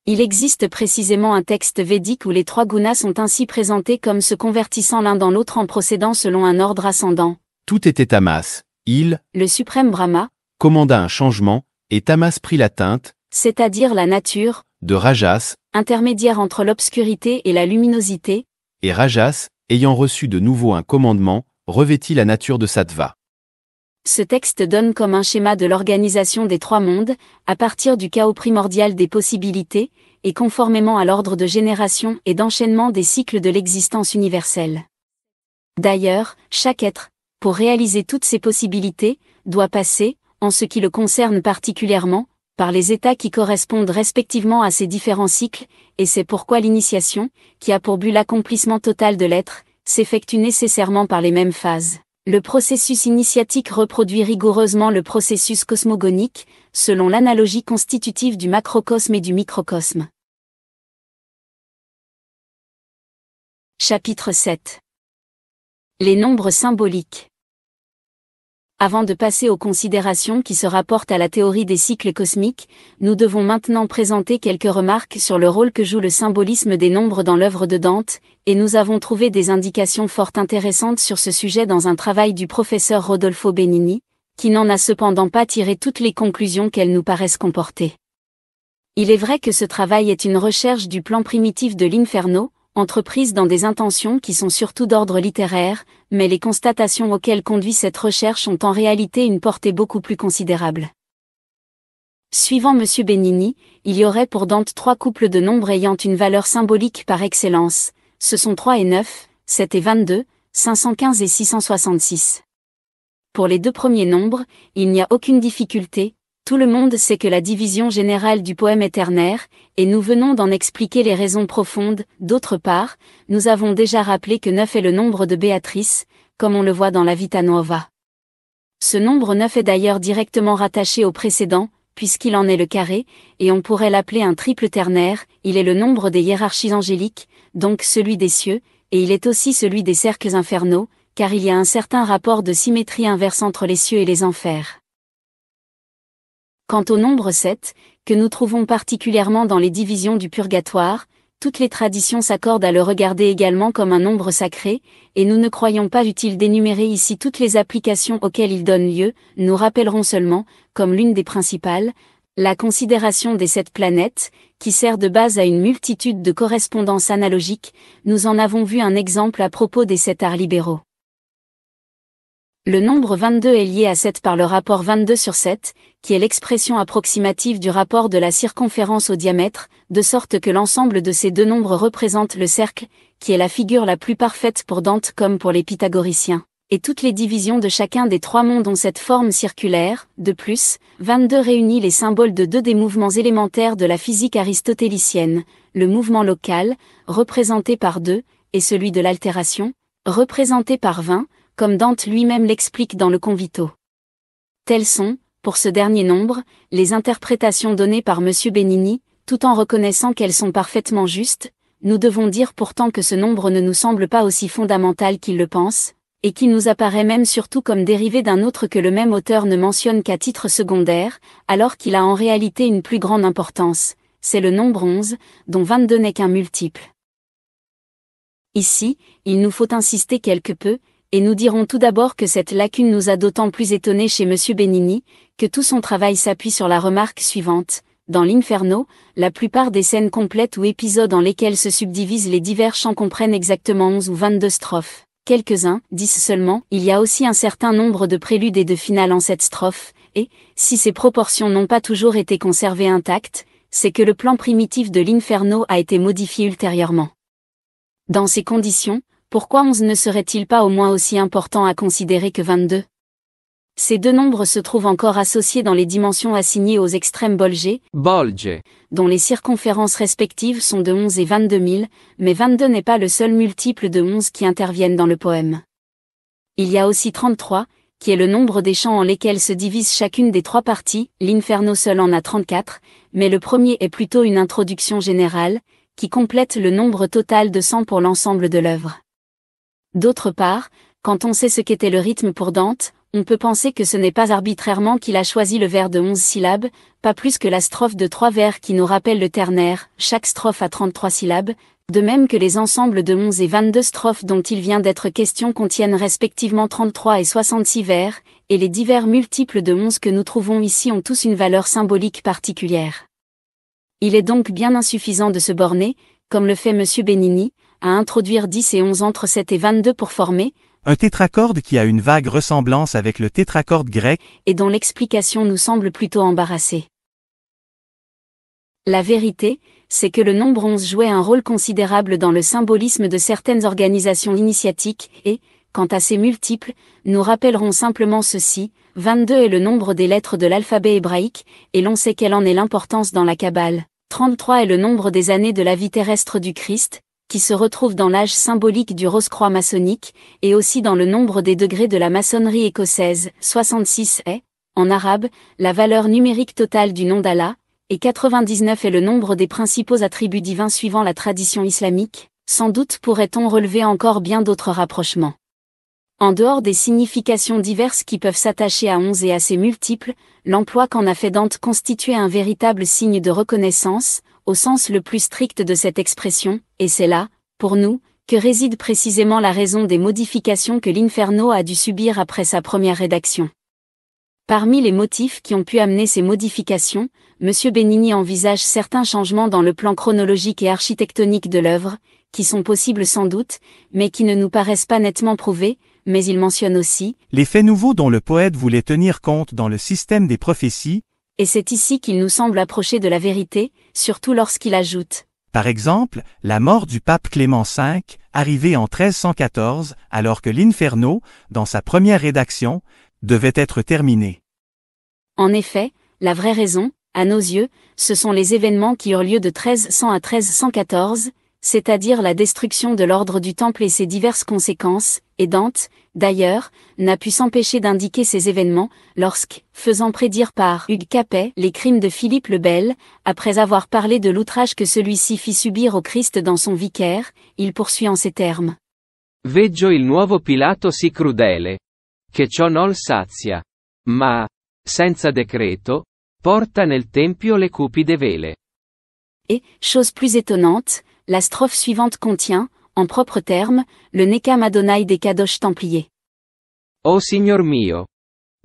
Il existe précisément un texte védique où les trois gunas sont ainsi présentés comme se convertissant l'un dans l'autre en procédant selon un ordre ascendant. Tout était tamas, il, Le suprême Brahma, commanda un changement, et tamas prit la teinte, c'est-à-dire la nature, de rajas, intermédiaire entre l'obscurité et la luminosité, et rajas, ayant reçu de nouveau un commandement, revêtit la nature de sattva. Ce texte donne comme un schéma de l'organisation des trois mondes, à partir du chaos primordial des possibilités, et conformément à l'ordre de génération et d'enchaînement des cycles de l'existence universelle. D'ailleurs, chaque être, pour réaliser toutes ces possibilités, doit passer, en ce qui le concerne particulièrement, par les états qui correspondent respectivement à ces différents cycles, et c'est pourquoi l'initiation, qui a pour but l'accomplissement total de l'être, s'effectue nécessairement par les mêmes phases. Le processus initiatique reproduit rigoureusement le processus cosmogonique, selon l'analogie constitutive du macrocosme et du microcosme. Chapitre 7. Les nombres symboliques. Avant de passer aux considérations qui se rapportent à la théorie des cycles cosmiques, nous devons maintenant présenter quelques remarques sur le rôle que joue le symbolisme des nombres dans l'œuvre de Dante, et nous avons trouvé des indications fort intéressantes sur ce sujet dans un travail du professeur Rodolfo Benigni, qui n'en a cependant pas tiré toutes les conclusions qu'elles nous paraissent comporter. Il est vrai que ce travail est une recherche du plan primitif de l'Inferno, entreprise dans des intentions qui sont surtout d'ordre littéraire, mais les constatations auxquelles conduit cette recherche ont en réalité une portée beaucoup plus considérable. Suivant M. Benigni, il y aurait pour Dante trois couples de nombres ayant une valeur symbolique par excellence, ce sont 3 et 9, 7 et 22, 515 et 666. Pour les deux premiers nombres, il n'y a aucune difficulté, tout le monde sait que la division générale du poème est ternaire, et nous venons d'en expliquer les raisons profondes. D'autre part, nous avons déjà rappelé que 9 est le nombre de Béatrice, comme on le voit dans la Vita Nuova. Ce nombre 9 est d'ailleurs directement rattaché au précédent, puisqu'il en est le carré, et on pourrait l'appeler un triple ternaire. Il est le nombre des hiérarchies angéliques, donc celui des cieux, et il est aussi celui des cercles infernaux, car il y a un certain rapport de symétrie inverse entre les cieux et les enfers. Quant au nombre 7, que nous trouvons particulièrement dans les divisions du purgatoire, toutes les traditions s'accordent à le regarder également comme un nombre sacré, et nous ne croyons pas utile d'énumérer ici toutes les applications auxquelles il donne lieu. Nous rappellerons seulement, comme l'une des principales, la considération des 7 planètes, qui sert de base à une multitude de correspondances analogiques. Nous en avons vu un exemple à propos des 7 arts libéraux. Le nombre 22 est lié à 7 par le rapport 22 sur 7, qui est l'expression approximative du rapport de la circonférence au diamètre, de sorte que l'ensemble de ces deux nombres représente le cercle, qui est la figure la plus parfaite pour Dante comme pour les pythagoriciens. Et toutes les divisions de chacun des trois mondes ont cette forme circulaire. De plus, 22 réunit les symboles de deux des mouvements élémentaires de la physique aristotélicienne, le mouvement local, représenté par 2, et celui de l'altération, représenté par 20, comme Dante lui-même l'explique dans le Convito. Telles sont, pour ce dernier nombre, les interprétations données par M. Benigni, tout en reconnaissant qu'elles sont parfaitement justes. Nous devons dire pourtant que ce nombre ne nous semble pas aussi fondamental qu'il le pense, et qu'il nous apparaît même surtout comme dérivé d'un autre que le même auteur ne mentionne qu'à titre secondaire, alors qu'il a en réalité une plus grande importance, c'est le nombre 11, dont 22 n'est qu'un multiple. Ici, il nous faut insister quelque peu, et nous dirons tout d'abord que cette lacune nous a d'autant plus étonnés chez M. Benigni, que tout son travail s'appuie sur la remarque suivante. Dans l'Inferno, la plupart des scènes complètes ou épisodes en lesquels se subdivisent les divers chants comprennent exactement 11 ou 22 strophes. Quelques-uns, 10 seulement, il y a aussi un certain nombre de préludes et de finales en cette strophe, et, si ces proportions n'ont pas toujours été conservées intactes, c'est que le plan primitif de l'Inferno a été modifié ultérieurement. Dans ces conditions, pourquoi 11 ne serait-il pas au moins aussi important à considérer que 22 ? Ces deux nombres se trouvent encore associés dans les dimensions assignées aux extrêmes bolgés, dont les circonférences respectives sont de 11 et 22 000, mais 22 n'est pas le seul multiple de 11 qui interviennent dans le poème. Il y a aussi 33, qui est le nombre des chants en lesquels se divise chacune des trois parties, l'Inferno seul en a 34, mais le premier est plutôt une introduction générale, qui complète le nombre total de 100 pour l'ensemble de l'œuvre. D'autre part, quand on sait ce qu'était le rythme pour Dante, on peut penser que ce n'est pas arbitrairement qu'il a choisi le vers de 11 syllabes, pas plus que la strophe de 3 vers qui nous rappelle le ternaire, chaque strophe a 33 syllabes, de même que les ensembles de 11 et 22 strophes dont il vient d'être question contiennent respectivement 33 et 66 vers, et les divers multiples de 11 que nous trouvons ici ont tous une valeur symbolique particulière. Il est donc bien insuffisant de se borner, comme le fait M. Benigni, à introduire 10 et 11 entre 7 et 22 pour former un tétracorde qui a une vague ressemblance avec le tétracorde grec, et dont l'explication nous semble plutôt embarrassée. La vérité, c'est que le nombre 11 jouait un rôle considérable dans le symbolisme de certaines organisations initiatiques et, quant à ces multiples, nous rappellerons simplement ceci, 22 est le nombre des lettres de l'alphabet hébraïque, et l'on sait quelle en est l'importance dans la Kabbale. 33 est le nombre des années de la vie terrestre du Christ, qui se retrouve dans l'âge symbolique du rose-croix maçonnique, et aussi dans le nombre des degrés de la maçonnerie écossaise. 66 est, en arabe, la valeur numérique totale du nom d'Allah, et 99 est le nombre des principaux attributs divins suivant la tradition islamique. Sans doute pourrait-on relever encore bien d'autres rapprochements. En dehors des significations diverses qui peuvent s'attacher à 11 et à ses multiples, l'emploi qu'en a fait Dante constituait un véritable signe de reconnaissance, au sens le plus strict de cette expression, et c'est là, pour nous, que réside précisément la raison des modifications que l'Inferno a dû subir après sa première rédaction. Parmi les motifs qui ont pu amener ces modifications, M. Benigni envisage certains changements dans le plan chronologique et architectonique de l'œuvre, qui sont possibles sans doute, mais qui ne nous paraissent pas nettement prouvés, mais il mentionne aussi les faits nouveaux dont le poète voulait tenir compte dans le système des prophéties, et c'est ici qu'il nous semble approcher de la vérité, surtout lorsqu'il ajoute par exemple, la mort du pape Clément V, arrivée en 1314, alors que l'Inferno, dans sa première rédaction, devait être terminé. En effet, la vraie raison, à nos yeux, ce sont les événements qui eurent lieu de 1300 à 1314, c'est-à-dire la destruction de l'ordre du Temple et ses diverses conséquences, et Dante, d'ailleurs, n'a pu s'empêcher d'indiquer ces événements, lorsque, faisant prédire par Hugues Capet les crimes de Philippe le Bel, après avoir parlé de l'outrage que celui-ci fit subir au Christ dans son vicaire, il poursuit en ces termes. Veggio il nuovo Pilato si crudele, che ciò nol sazia, ma, senza decreto, porta nel tempio le cupide vele. Et, chose plus étonnante, la strophe suivante contient, en propres termes, le Necam Adonai des Kadosh Templiers. O Signor mio!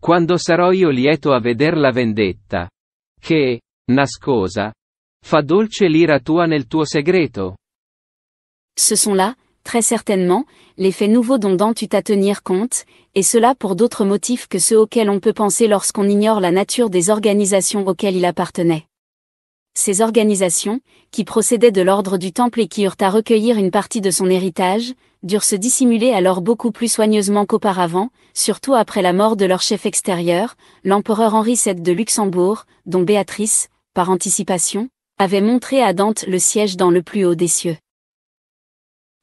Quando sarò io lieto a veder la vendetta, che, nascosa, fa dolce l'ira tua nel tuo segreto. Ce sont là, très certainement, les faits nouveaux dont Dante eut à tenir compte, et cela pour d'autres motifs que ceux auxquels on peut penser lorsqu'on ignore la nature des organisations auxquelles il appartenait. Ces organisations, qui procédaient de l'ordre du Temple et qui eurent à recueillir une partie de son héritage, durent se dissimuler alors beaucoup plus soigneusement qu'auparavant, surtout après la mort de leur chef extérieur, l'empereur Henri VII de Luxembourg, dont Béatrice, par anticipation, avait montré à Dante le siège dans le plus haut des cieux.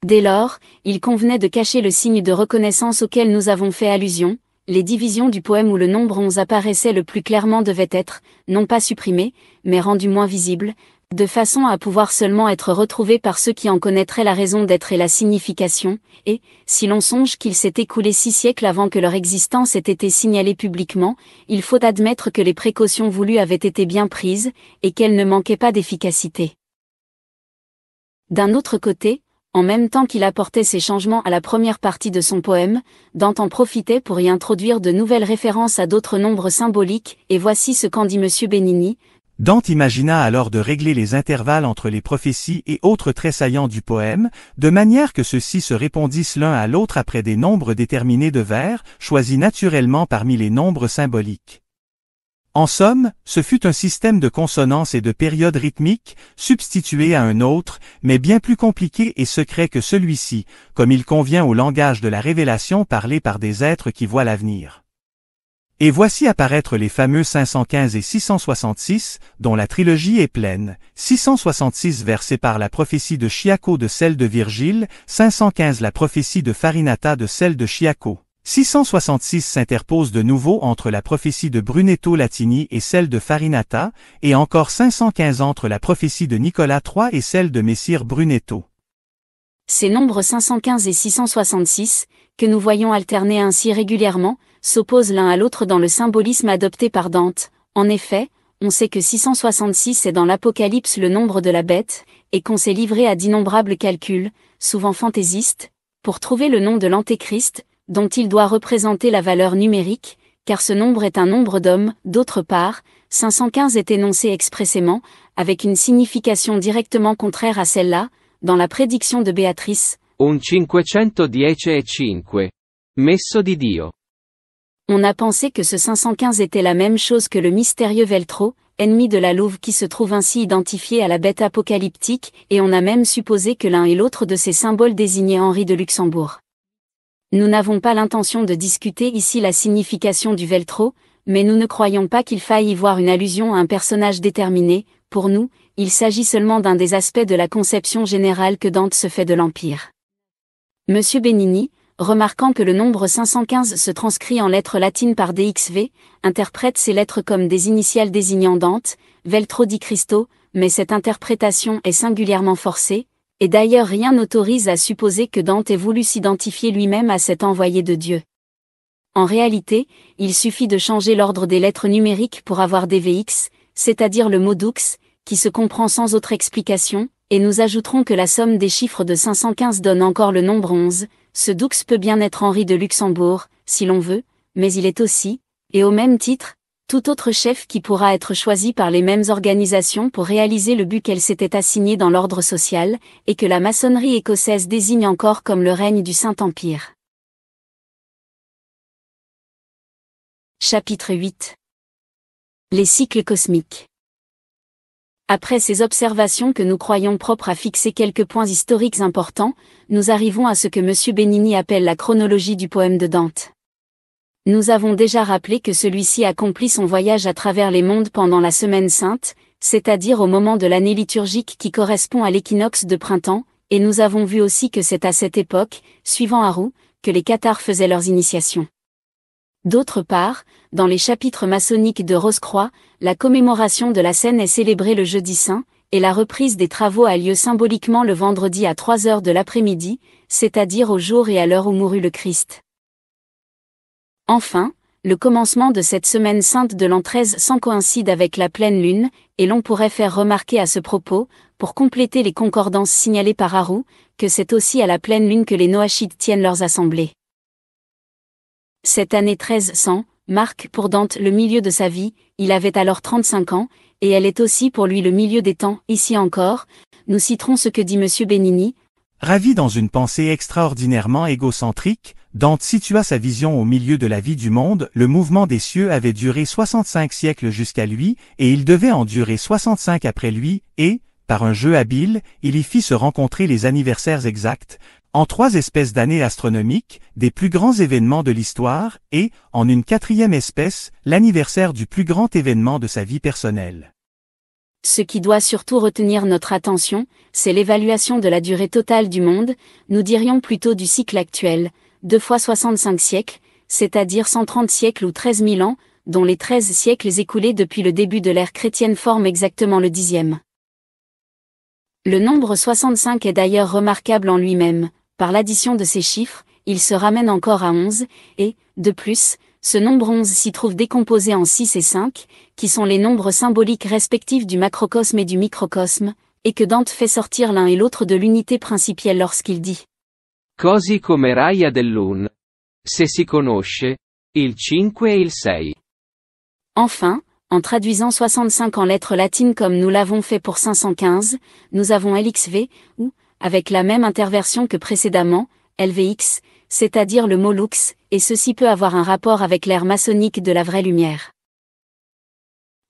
Dès lors, il convenait de cacher le signe de reconnaissance auquel nous avons fait allusion. Les divisions du poème où le nombre 11 apparaissait le plus clairement devaient être, non pas supprimées, mais rendues moins visibles, de façon à pouvoir seulement être retrouvées par ceux qui en connaîtraient la raison d'être et la signification, et, si l'on songe qu'il s'est écoulé 6 siècles avant que leur existence ait été signalée publiquement, il faut admettre que les précautions voulues avaient été bien prises, et qu'elles ne manquaient pas d'efficacité. D'un autre côté, en même temps qu'il apportait ces changements à la première partie de son poème, Dante en profitait pour y introduire de nouvelles références à d'autres nombres symboliques, et voici ce qu'en dit M. Benigni. Dante imagina alors de régler les intervalles entre les prophéties et autres traits saillants du poème, de manière que ceux-ci se répondissent l'un à l'autre après des nombres déterminés de vers, choisis naturellement parmi les nombres symboliques. En somme, ce fut un système de consonances et de périodes rythmiques, substitué à un autre, mais bien plus compliqué et secret que celui-ci, comme il convient au langage de la révélation parlé par des êtres qui voient l'avenir. Et voici apparaître les fameux 515 et 666, dont la trilogie est pleine, 666 versés par la prophétie de Chiaco de celle de Virgile, 515 la prophétie de Farinata de celle de Chiaco. 666 s'interpose de nouveau entre la prophétie de Brunetto Latini et celle de Farinata, et encore 515 entre la prophétie de Nicolas III et celle de Messire Brunetto. Ces nombres 515 et 666, que nous voyons alterner ainsi régulièrement, s'opposent l'un à l'autre dans le symbolisme adopté par Dante. En effet, on sait que 666 est dans l'Apocalypse le nombre de la bête, et qu'on s'est livré à d'innombrables calculs, souvent fantaisistes, pour trouver le nom de l'Antéchrist, dont il doit représenter la valeur numérique, car ce nombre est un nombre d'hommes. D'autre part, 515 est énoncé expressément, avec une signification directement contraire à celle-là, dans la prédiction de Béatrice. Un 510 e 5, messo di Dio. On a pensé que ce 515 était la même chose que le mystérieux Veltro, ennemi de la louve qui se trouve ainsi identifié à la bête apocalyptique, et on a même supposé que l'un et l'autre de ces symboles désignaient Henri de Luxembourg. Nous n'avons pas l'intention de discuter ici la signification du Veltro, mais nous ne croyons pas qu'il faille y voir une allusion à un personnage déterminé. Pour nous, il s'agit seulement d'un des aspects de la conception générale que Dante se fait de l'Empire. M. Benigni, remarquant que le nombre 515 se transcrit en lettres latines par DXV, interprète ces lettres comme des initiales désignant Dante, Veltro di Cristo, mais cette interprétation est singulièrement forcée, et d'ailleurs rien n'autorise à supposer que Dante ait voulu s'identifier lui-même à cet envoyé de Dieu. En réalité, il suffit de changer l'ordre des lettres numériques pour avoir des VX, c'est-à-dire le mot dux, qui se comprend sans autre explication, et nous ajouterons que la somme des chiffres de 515 donne encore le nombre 11, ce dux peut bien être Henri de Luxembourg, si l'on veut, mais il est aussi, et au même titre, tout autre chef qui pourra être choisi par les mêmes organisations pour réaliser le but qu'elle s'était assigné dans l'ordre social, et que la maçonnerie écossaise désigne encore comme le règne du Saint-Empire. Chapitre 8. Les cycles cosmiques. Après ces observations que nous croyons propres à fixer quelques points historiques importants, nous arrivons à ce que M. Benigni appelle la chronologie du poème de Dante. Nous avons déjà rappelé que celui-ci accomplit son voyage à travers les mondes pendant la Semaine Sainte, c'est-à-dire au moment de l'année liturgique qui correspond à l'équinoxe de printemps, et nous avons vu aussi que c'est à cette époque, suivant Haroux, que les cathares faisaient leurs initiations. D'autre part, dans les chapitres maçonniques de Rose-Croix, la commémoration de la scène est célébrée le jeudi saint, et la reprise des travaux a lieu symboliquement le vendredi à 3 heures de l'après-midi, c'est-à-dire au jour et à l'heure où mourut le Christ. Enfin, le commencement de cette semaine sainte de l'an 1300 coïncide avec la pleine lune, et l'on pourrait faire remarquer à ce propos, pour compléter les concordances signalées par Haroux, que c'est aussi à la pleine lune que les Noachites tiennent leurs assemblées. Cette année 1300 marque pour Dante le milieu de sa vie, il avait alors 35 ans, et elle est aussi pour lui le milieu des temps. Ici encore, nous citerons ce que dit M. Benigni. Ravi dans une pensée extraordinairement égocentrique, Dante situa sa vision au milieu de la vie du monde, le mouvement des cieux avait duré 65 siècles jusqu'à lui, et il devait en durer 65 après lui, et, par un jeu habile, il y fit se rencontrer les anniversaires exacts, en 3 espèces d'années astronomiques, des plus grands événements de l'histoire, et, en une 4e espèce, l'anniversaire du plus grand événement de sa vie personnelle. Ce qui doit surtout retenir notre attention, c'est l'évaluation de la durée totale du monde, nous dirions plutôt du cycle actuel, 2 fois 65 siècles, c'est-à-dire 130 siècles ou 13 000 ans, dont les 13 siècles écoulés depuis le début de l'ère chrétienne forment exactement le 10e. Le nombre 65 est d'ailleurs remarquable en lui-même. Par l'addition de ces chiffres, il se ramène encore à 11, et, de plus, ce nombre 11 s'y trouve décomposé en 6 et 5, qui sont les nombres symboliques respectifs du macrocosme et du microcosme, et que Dante fait sortir l'un et l'autre de l'unité principielle lorsqu'il dit Così come Raya dell'un. Se si conosce, il 5 e il 6. Enfin, en traduisant 65 en lettres latines comme nous l'avons fait pour 515, nous avons LXV, ou, avec la même interversion que précédemment, LVX, c'est-à-dire le mot lux, et ceci peut avoir un rapport avec l'ère maçonnique de la vraie lumière.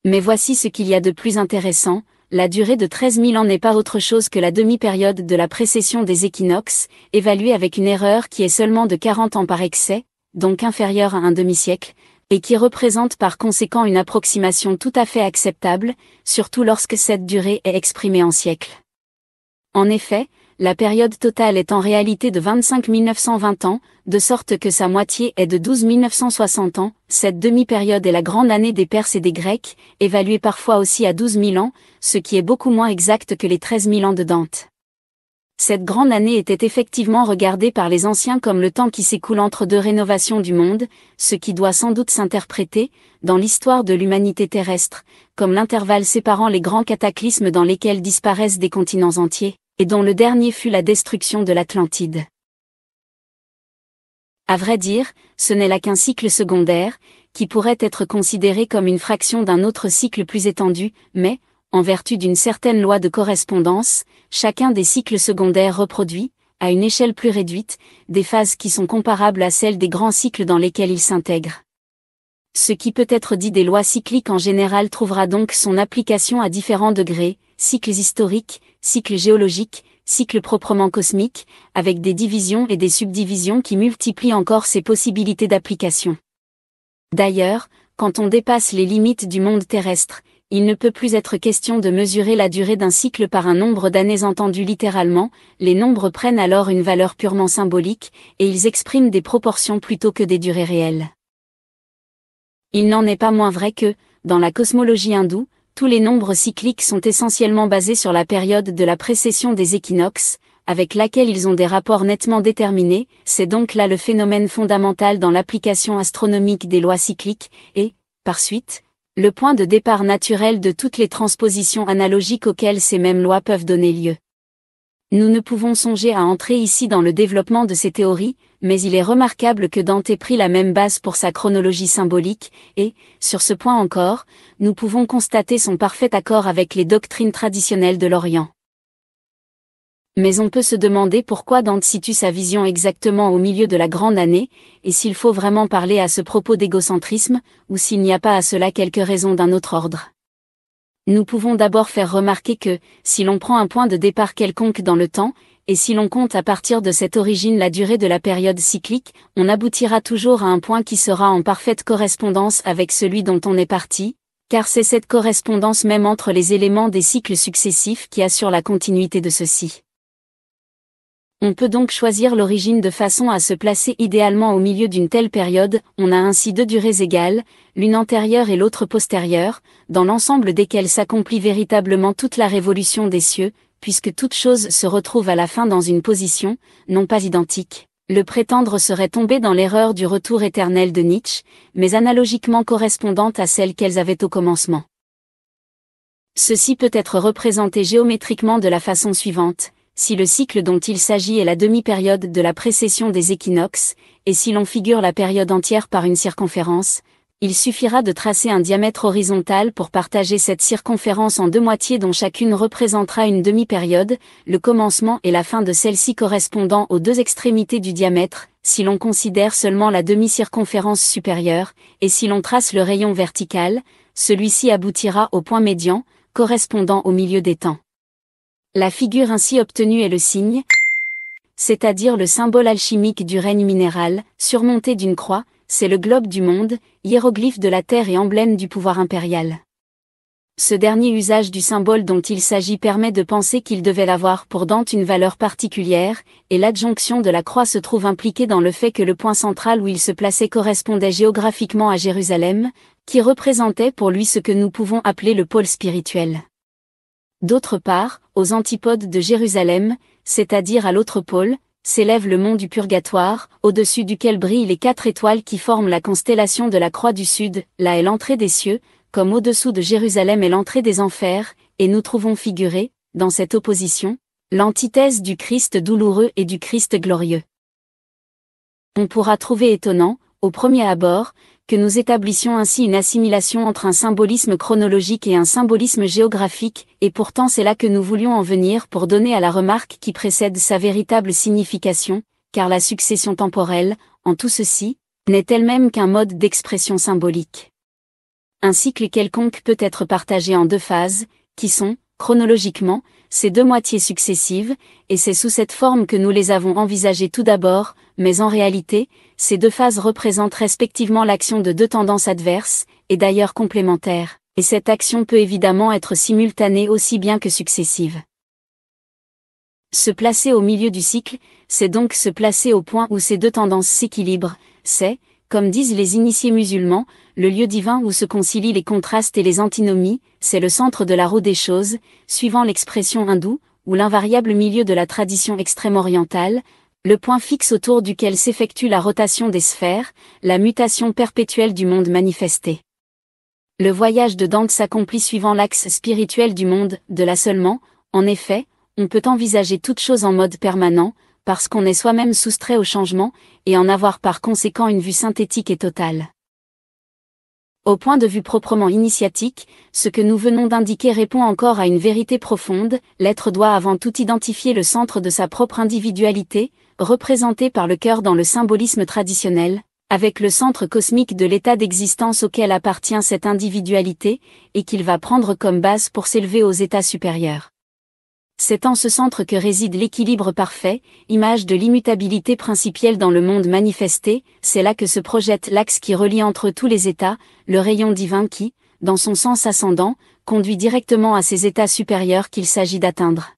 Mais voici ce qu'il y a de plus intéressant, la durée de 13 000 ans n'est pas autre chose que la demi-période de la précession des équinoxes, évaluée avec une erreur qui est seulement de 40 ans par excès, donc inférieure à un demi-siècle, et qui représente par conséquent une approximation tout à fait acceptable, surtout lorsque cette durée est exprimée en siècles. En effet, la période totale est en réalité de 25 920 ans, de sorte que sa moitié est de 12 960 ans. Cette demi-période est la grande année des Perses et des Grecs, évaluée parfois aussi à 12 000 ans, ce qui est beaucoup moins exact que les 13 000 ans de Dante. Cette grande année était effectivement regardée par les anciens comme le temps qui s'écoule entre 2 rénovations du monde, ce qui doit sans doute s'interpréter, dans l'histoire de l'humanité terrestre, comme l'intervalle séparant les grands cataclysmes dans lesquels disparaissent des continents entiers, et dont le dernier fut la destruction de l'Atlantide. À vrai dire, ce n'est là qu'un cycle secondaire, qui pourrait être considéré comme une fraction d'un autre cycle plus étendu, mais, en vertu d'une certaine loi de correspondance, chacun des cycles secondaires reproduit, à une échelle plus réduite, des phases qui sont comparables à celles des grands cycles dans lesquels ils s'intègrent. Ce qui peut être dit des lois cycliques en général trouvera donc son application à différents degrés, cycles historiques, cycles géologiques, cycles proprement cosmiques, avec des divisions et des subdivisions qui multiplient encore ces possibilités d'application. D'ailleurs, quand on dépasse les limites du monde terrestre, il ne peut plus être question de mesurer la durée d'un cycle par un nombre d'années entendu littéralement, les nombres prennent alors une valeur purement symbolique, et ils expriment des proportions plutôt que des durées réelles. Il n'en est pas moins vrai que, dans la cosmologie hindoue, tous les nombres cycliques sont essentiellement basés sur la période de la précession des équinoxes, avec laquelle ils ont des rapports nettement déterminés, c'est donc là le phénomène fondamental dans l'application astronomique des lois cycliques, et, par suite, le point de départ naturel de toutes les transpositions analogiques auxquelles ces mêmes lois peuvent donner lieu. Nous ne pouvons songer à entrer ici dans le développement de ces théories, mais il est remarquable que Dante ait pris la même base pour sa chronologie symbolique, et, sur ce point encore, nous pouvons constater son parfait accord avec les doctrines traditionnelles de l'Orient. Mais on peut se demander pourquoi Dante situe sa vision exactement au milieu de la grande année, et s'il faut vraiment parler à ce propos d'égocentrisme, ou s'il n'y a pas à cela quelques raisons d'un autre ordre. Nous pouvons d'abord faire remarquer que, si l'on prend un point de départ quelconque dans le temps, et si l'on compte à partir de cette origine la durée de la période cyclique, on aboutira toujours à un point qui sera en parfaite correspondance avec celui dont on est parti, car c'est cette correspondance même entre les éléments des cycles successifs qui assure la continuité de ceux-ci. On peut donc choisir l'origine de façon à se placer idéalement au milieu d'une telle période, on a ainsi 2 durées égales, l'une antérieure et l'autre postérieure, dans l'ensemble desquelles s'accomplit véritablement toute la révolution des cieux, puisque toute chose se retrouve à la fin dans une position, non pas identique. Le prétendre serait tomber dans l'erreur du retour éternel de Nietzsche, mais analogiquement correspondante à celle qu'elles avaient au commencement. Ceci peut être représenté géométriquement de la façon suivante. Si le cycle dont il s'agit est la demi-période de la précession des équinoxes, et si l'on figure la période entière par une circonférence, il suffira de tracer un diamètre horizontal pour partager cette circonférence en 2 moitiés dont chacune représentera une demi-période, le commencement et la fin de celle-ci correspondant aux 2 extrémités du diamètre, si l'on considère seulement la demi-circonférence supérieure, et si l'on trace le rayon vertical, celui-ci aboutira au point médian, correspondant au milieu des temps. La figure ainsi obtenue est le signe, c'est-à-dire le symbole alchimique du règne minéral, surmonté d'une croix, c'est le globe du monde, hiéroglyphe de la terre et emblème du pouvoir impérial. Ce dernier usage du symbole dont il s'agit permet de penser qu'il devait avoir pour Dante une valeur particulière, et l'adjonction de la croix se trouve impliquée dans le fait que le point central où il se plaçait correspondait géographiquement à Jérusalem, qui représentait pour lui ce que nous pouvons appeler le pôle spirituel. D'autre part, aux antipodes de Jérusalem, c'est-à-dire à l'autre pôle, s'élève le mont du Purgatoire, au-dessus duquel brillent les 4 étoiles qui forment la constellation de la Croix du Sud, là est l'entrée des cieux, comme au-dessous de Jérusalem est l'entrée des enfers, et nous trouvons figuré, dans cette opposition, l'antithèse du Christ douloureux et du Christ glorieux. On pourra trouver étonnant, au premier abord, que nous établissions ainsi une assimilation entre un symbolisme chronologique et un symbolisme géographique, et pourtant c'est là que nous voulions en venir pour donner à la remarque qui précède sa véritable signification, car la succession temporelle, en tout ceci, n'est elle-même qu'un mode d'expression symbolique. Un cycle quelconque peut être partagé en 2 phases, qui sont, chronologiquement, ces 2 moitiés successives, et c'est sous cette forme que nous les avons envisagées tout d'abord, mais en réalité, ces 2 phases représentent respectivement l'action de 2 tendances adverses, et d'ailleurs complémentaires, et cette action peut évidemment être simultanée aussi bien que successive. Se placer au milieu du cycle, c'est donc se placer au point où ces 2 tendances s'équilibrent, c'est, comme disent les initiés musulmans, le lieu divin où se concilient les contrastes et les antinomies, c'est le centre de la roue des choses, suivant l'expression hindoue, ou l'invariable milieu de la tradition extrême-orientale, le point fixe autour duquel s'effectue la rotation des sphères, la mutation perpétuelle du monde manifesté. Le voyage de Dante s'accomplit suivant l'axe spirituel du monde, de là seulement, en effet, on peut envisager toute chose en mode permanent, parce qu'on est soi-même soustrait au changement, et en avoir par conséquent une vue synthétique et totale. Au point de vue proprement initiatique, ce que nous venons d'indiquer répond encore à une vérité profonde, l'être doit avant tout identifier le centre de sa propre individualité, représenté par le cœur dans le symbolisme traditionnel, avec le centre cosmique de l'état d'existence auquel appartient cette individualité, et qu'il va prendre comme base pour s'élever aux états supérieurs. C'est en ce centre que réside l'équilibre parfait, image de l'immutabilité principielle dans le monde manifesté, c'est là que se projette l'axe qui relie entre tous les états, le rayon divin qui, dans son sens ascendant, conduit directement à ces états supérieurs qu'il s'agit d'atteindre.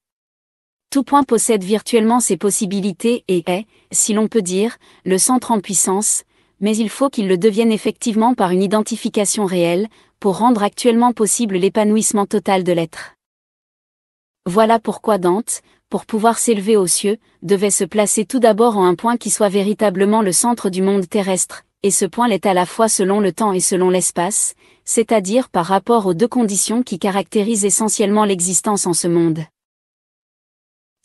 Tout point possède virtuellement ses possibilités et est, si l'on peut dire, le centre en puissance, mais il faut qu'il le devienne effectivement par une identification réelle, pour rendre actuellement possible l'épanouissement total de l'être. Voilà pourquoi Dante, pour pouvoir s'élever aux cieux, devait se placer tout d'abord en un point qui soit véritablement le centre du monde terrestre, et ce point l'est à la fois selon le temps et selon l'espace, c'est-à-dire par rapport aux 2 conditions qui caractérisent essentiellement l'existence en ce monde.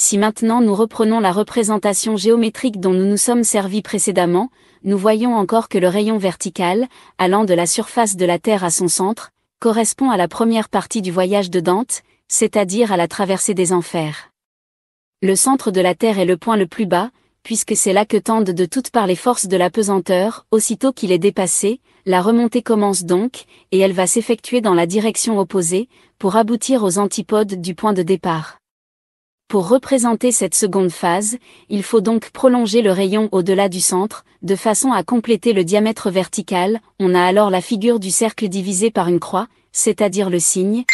Si maintenant nous reprenons la représentation géométrique dont nous nous sommes servis précédemment, nous voyons encore que le rayon vertical, allant de la surface de la Terre à son centre, correspond à la première partie du voyage de Dante, c'est-à-dire à la traversée des enfers. Le centre de la Terre est le point le plus bas, puisque c'est là que tendent de toutes parts les forces de la pesanteur, aussitôt qu'il est dépassé, la remontée commence donc, et elle va s'effectuer dans la direction opposée, pour aboutir aux antipodes du point de départ. Pour représenter cette seconde phase, il faut donc prolonger le rayon au-delà du centre, de façon à compléter le diamètre vertical, on a alors la figure du cercle divisé par une croix, c'est-à-dire le signe,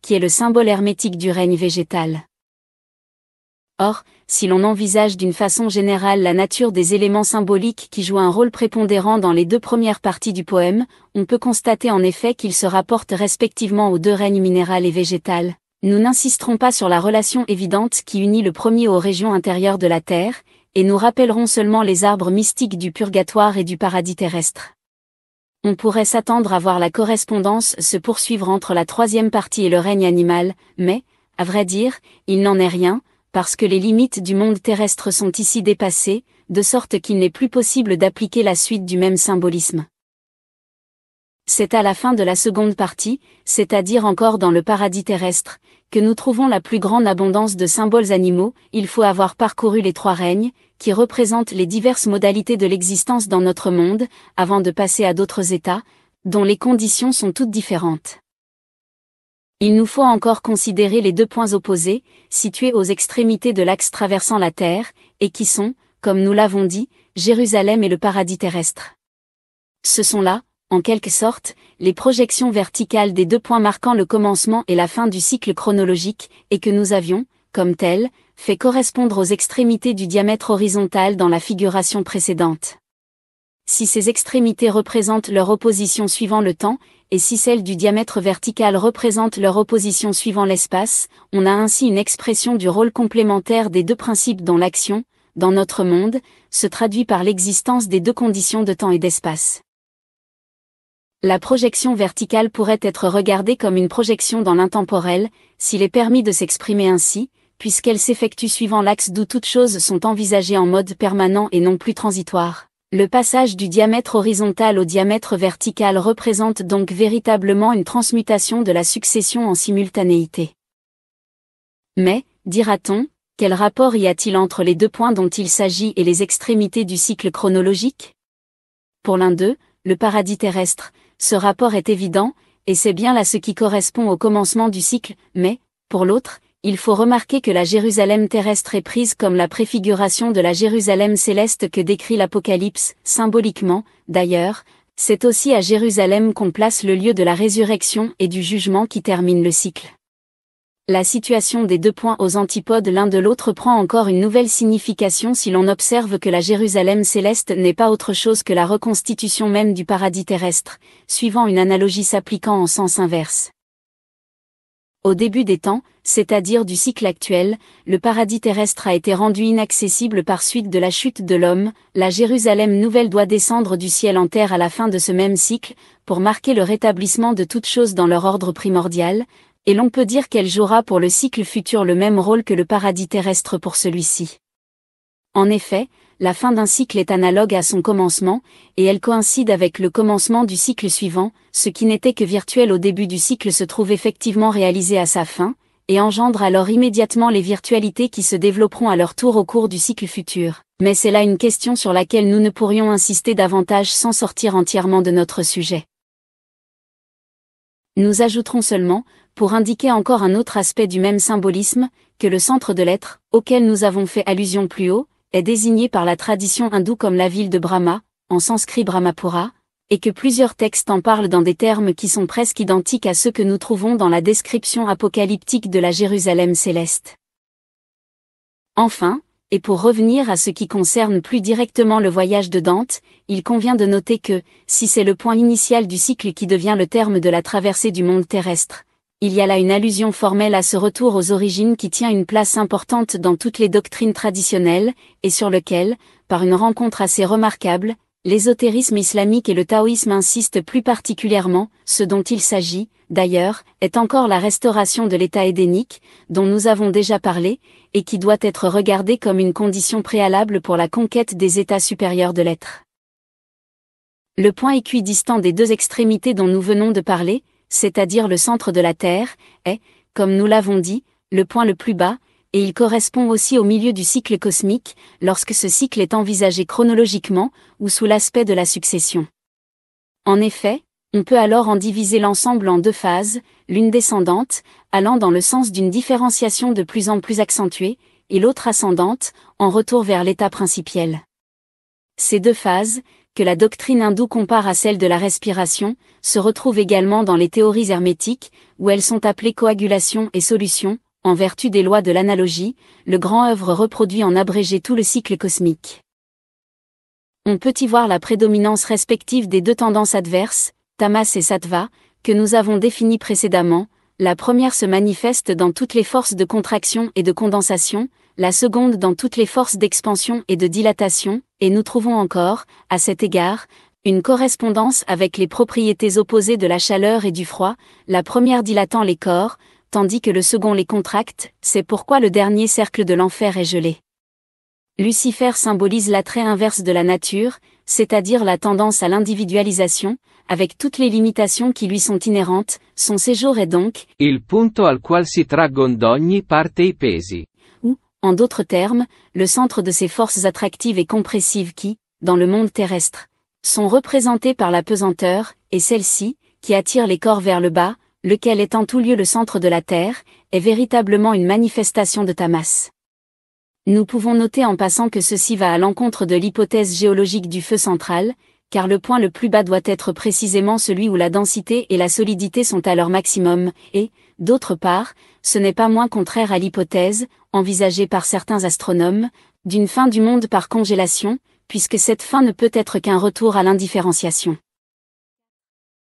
qui est le symbole hermétique du règne végétal. Or, si l'on envisage d'une façon générale la nature des éléments symboliques qui jouent un rôle prépondérant dans les 2 premières parties du poème, on peut constater en effet qu'ils se rapportent respectivement aux 2 règnes minéral et végétal. Nous n'insisterons pas sur la relation évidente qui unit le premier aux régions intérieures de la Terre, et nous rappellerons seulement les arbres mystiques du purgatoire et du paradis terrestre. On pourrait s'attendre à voir la correspondance se poursuivre entre la 3e partie et le règne animal, mais, à vrai dire, il n'en est rien, parce que les limites du monde terrestre sont ici dépassées, de sorte qu'il n'est plus possible d'appliquer la suite du même symbolisme. C'est à la fin de la seconde partie, c'est-à-dire encore dans le paradis terrestre, que nous trouvons la plus grande abondance de symboles animaux, il faut avoir parcouru les 3 règnes, qui représentent les diverses modalités de l'existence dans notre monde, avant de passer à d'autres états, dont les conditions sont toutes différentes. Il nous faut encore considérer les deux points opposés, situés aux extrémités de l'axe traversant la Terre, et qui sont, comme nous l'avons dit, Jérusalem et le paradis terrestre. Ce sont là, en quelque sorte, les projections verticales des deux points marquant le commencement et la fin du cycle chronologique, et que nous avions, comme tels, fait correspondre aux extrémités du diamètre horizontal dans la figuration précédente. Si ces extrémités représentent leur opposition suivant le temps, et si celles du diamètre vertical représentent leur opposition suivant l'espace, on a ainsi une expression du rôle complémentaire des deux principes dont l'action, dans notre monde, se traduit par l'existence des deux conditions de temps et d'espace. La projection verticale pourrait être regardée comme une projection dans l'intemporel, s'il est permis de s'exprimer ainsi, puisqu'elle s'effectue suivant l'axe d'où toutes choses sont envisagées en mode permanent et non plus transitoire. Le passage du diamètre horizontal au diamètre vertical représente donc véritablement une transmutation de la succession en simultanéité. Mais, dira-t-on, quel rapport y a-t-il entre les deux points dont il s'agit et les extrémités du cycle chronologique? Pour l'un d'eux, le paradis terrestre, ce rapport est évident, et c'est bien là ce qui correspond au commencement du cycle, mais, pour l'autre, il faut remarquer que la Jérusalem terrestre est prise comme la préfiguration de la Jérusalem céleste que décrit l'Apocalypse, symboliquement, d'ailleurs, c'est aussi à Jérusalem qu'on place le lieu de la résurrection et du jugement qui termine le cycle. La situation des deux points aux antipodes l'un de l'autre prend encore une nouvelle signification si l'on observe que la Jérusalem céleste n'est pas autre chose que la reconstitution même du paradis terrestre, suivant une analogie s'appliquant en sens inverse. Au début des temps, c'est-à-dire du cycle actuel, le paradis terrestre a été rendu inaccessible par suite de la chute de l'homme, la Jérusalem nouvelle doit descendre du ciel en terre à la fin de ce même cycle, pour marquer le rétablissement de toutes choses dans leur ordre primordial, et l'on peut dire qu'elle jouera pour le cycle futur le même rôle que le paradis terrestre pour celui-ci. En effet, la fin d'un cycle est analogue à son commencement, et elle coïncide avec le commencement du cycle suivant, ce qui n'était que virtuel au début du cycle se trouve effectivement réalisé à sa fin, et engendre alors immédiatement les virtualités qui se développeront à leur tour au cours du cycle futur. Mais c'est là une question sur laquelle nous ne pourrions insister davantage sans sortir entièrement de notre sujet. Nous ajouterons seulement, pour indiquer encore un autre aspect du même symbolisme, que le centre de l'être, auquel nous avons fait allusion plus haut, est désigné par la tradition hindoue comme la ville de Brahma, en sanskrit Brahmapura, et que plusieurs textes en parlent dans des termes qui sont presque identiques à ceux que nous trouvons dans la description apocalyptique de la Jérusalem céleste. Enfin, et pour revenir à ce qui concerne plus directement le voyage de Dante, il convient de noter que, si c'est le point initial du cycle qui devient le terme de la traversée du monde terrestre, il y a là une allusion formelle à ce retour aux origines qui tient une place importante dans toutes les doctrines traditionnelles, et sur lequel, par une rencontre assez remarquable, l'ésotérisme islamique et le taoïsme insistent plus particulièrement. Ce dont il s'agit, d'ailleurs, est encore la restauration de l'état édénique, dont nous avons déjà parlé, et qui doit être regardée comme une condition préalable pour la conquête des états supérieurs de l'être. Le point équidistant des deux extrémités dont nous venons de parler, c'est-à-dire le centre de la Terre, est, comme nous l'avons dit, le point le plus bas, et il correspond aussi au milieu du cycle cosmique, lorsque ce cycle est envisagé chronologiquement, ou sous l'aspect de la succession. En effet, on peut alors en diviser l'ensemble en deux phases, l'une descendante, allant dans le sens d'une différenciation de plus en plus accentuée, et l'autre ascendante, en retour vers l'état principiel. Ces deux phases, que la doctrine hindoue compare à celle de la respiration, se retrouvent également dans les théories hermétiques, où elles sont appelées coagulation et solution, en vertu des lois de l'analogie, le grand œuvre reproduit en abrégé tout le cycle cosmique. On peut y voir la prédominance respective des deux tendances adverses, tamas et sattva, que nous avons définies précédemment. La première se manifeste dans toutes les forces de contraction et de condensation, la seconde dans toutes les forces d'expansion et de dilatation, et nous trouvons encore, à cet égard, une correspondance avec les propriétés opposées de la chaleur et du froid, la première dilatant les corps, tandis que le second les contracte, c'est pourquoi le dernier cercle de l'enfer est gelé. Lucifer symbolise l'attrait inverse de la nature, c'est-à-dire la tendance à l'individualisation, avec toutes les limitations qui lui sont inhérentes. Son séjour est donc il punto al qual si traggon d'ogni parte i pesi. Ou, En d'autres termes, le centre de ces forces attractives et compressives qui, dans le monde terrestre, sont représentées par la pesanteur, et celle-ci, qui attire les corps vers le bas, lequel est en tout lieu le centre de la Terre, est véritablement une manifestation de ta masse. Nous pouvons noter en passant que ceci va à l'encontre de l'hypothèse géologique du feu central, car le point le plus bas doit être précisément celui où la densité et la solidité sont à leur maximum, et, d'autre part, ce n'est pas moins contraire à l'hypothèse, envisagée par certains astronomes, d'une fin du monde par congélation, puisque cette fin ne peut être qu'un retour à l'indifférenciation.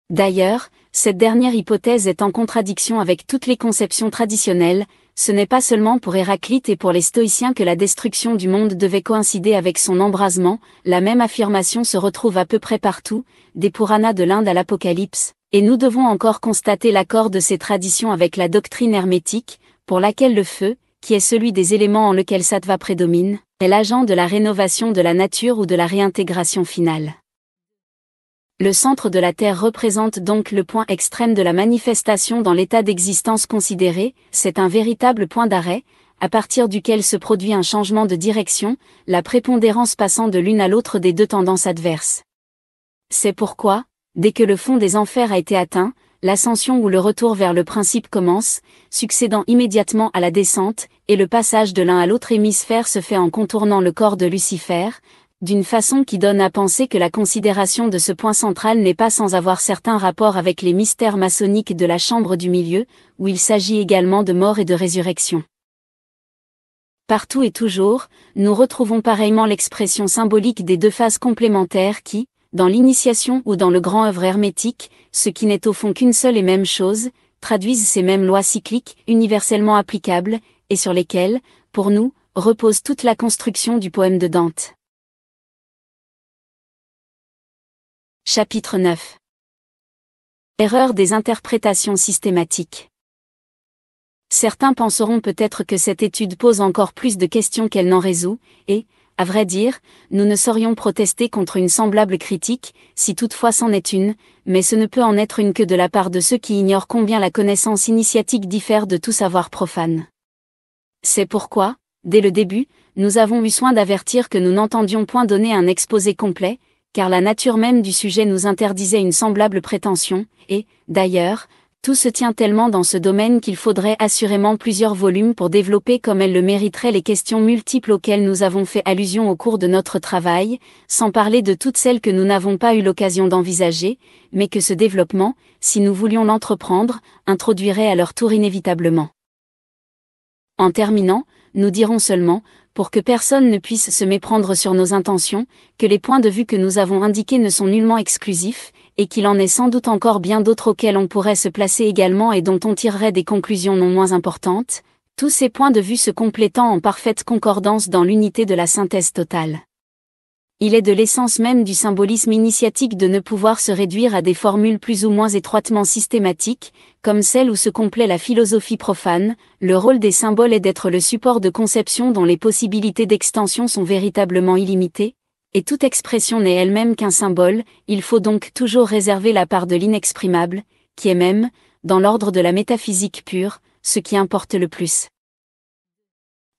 D'ailleurs, cette dernière hypothèse est en contradiction avec toutes les conceptions traditionnelles. Ce n'est pas seulement pour Héraclite et pour les stoïciens que la destruction du monde devait coïncider avec son embrasement, la même affirmation se retrouve à peu près partout, des Puranas de l'Inde à l'Apocalypse, et nous devons encore constater l'accord de ces traditions avec la doctrine hermétique, pour laquelle le feu, qui est celui des éléments en lequel Sattva prédomine, est l'agent de la rénovation de la nature ou de la réintégration finale. Le centre de la Terre représente donc le point extrême de la manifestation dans l'état d'existence considéré, c'est un véritable point d'arrêt, à partir duquel se produit un changement de direction, la prépondérance passant de l'une à l'autre des deux tendances adverses. C'est pourquoi, dès que le fond des enfers a été atteint, l'ascension ou le retour vers le principe commence, succédant immédiatement à la descente, et le passage de l'un à l'autre hémisphère se fait en contournant le corps de Lucifer, d'une façon qui donne à penser que la considération de ce point central n'est pas sans avoir certains rapports avec les mystères maçonniques de la chambre du milieu, où il s'agit également de mort et de résurrection. Partout et toujours, nous retrouvons pareillement l'expression symbolique des deux phases complémentaires qui, dans l'initiation ou dans le grand œuvre hermétique, ce qui n'est au fond qu'une seule et même chose, traduisent ces mêmes lois cycliques, universellement applicables, et sur lesquelles, pour nous, repose toute la construction du poème de Dante. Chapitre 9. Erreur des interprétations systématiques. Certains penseront peut-être que cette étude pose encore plus de questions qu'elle n'en résout, et, à vrai dire, nous ne saurions protester contre une semblable critique, si toutefois c'en est une, mais ce ne peut en être une que de la part de ceux qui ignorent combien la connaissance initiatique diffère de tout savoir profane. C'est pourquoi, dès le début, nous avons eu soin d'avertir que nous n'entendions point donner un exposé complet, car la nature même du sujet nous interdisait une semblable prétention, et, d'ailleurs, tout se tient tellement dans ce domaine qu'il faudrait assurément plusieurs volumes pour développer comme elles le mériteraient les questions multiples auxquelles nous avons fait allusion au cours de notre travail, sans parler de toutes celles que nous n'avons pas eu l'occasion d'envisager, mais que ce développement, si nous voulions l'entreprendre, introduirait à leur tour inévitablement. En terminant, nous dirons seulement, pour que personne ne puisse se méprendre sur nos intentions, que les points de vue que nous avons indiqués ne sont nullement exclusifs, et qu'il en est sans doute encore bien d'autres auxquels on pourrait se placer également et dont on tirerait des conclusions non moins importantes, tous ces points de vue se complétant en parfaite concordance dans l'unité de la synthèse totale. Il est de l'essence même du symbolisme initiatique de ne pouvoir se réduire à des formules plus ou moins étroitement systématiques, comme celle où se complaît la philosophie profane. Le rôle des symboles est d'être le support de conception dont les possibilités d'extension sont véritablement illimitées, et toute expression n'est elle-même qu'un symbole. Il faut donc toujours réserver la part de l'inexprimable, qui est même, dans l'ordre de la métaphysique pure, ce qui importe le plus.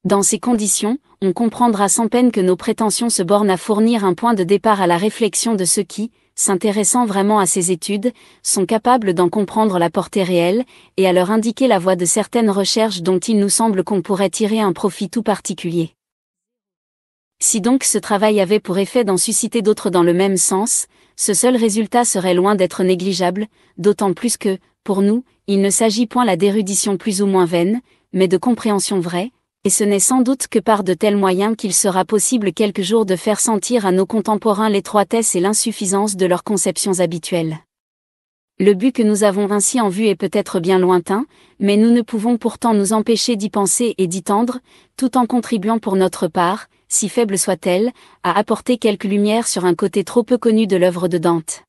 Dans ces conditions, on comprendra sans peine que nos prétentions se bornent à fournir un point de départ à la réflexion de ceux qui, s'intéressant vraiment à ces études, sont capables d'en comprendre la portée réelle, et à leur indiquer la voie de certaines recherches dont il nous semble qu'on pourrait tirer un profit tout particulier. Si donc ce travail avait pour effet d'en susciter d'autres dans le même sens, ce seul résultat serait loin d'être négligeable, d'autant plus que, pour nous, il ne s'agit point là d'érudition plus ou moins vaine, mais de compréhension vraie, et ce n'est sans doute que par de tels moyens qu'il sera possible quelque jour de faire sentir à nos contemporains l'étroitesse et l'insuffisance de leurs conceptions habituelles. Le but que nous avons ainsi en vue est peut-être bien lointain, mais nous ne pouvons pourtant nous empêcher d'y penser et d'y tendre, tout en contribuant pour notre part, si faible soit-elle, à apporter quelque lumière sur un côté trop peu connu de l'œuvre de Dante.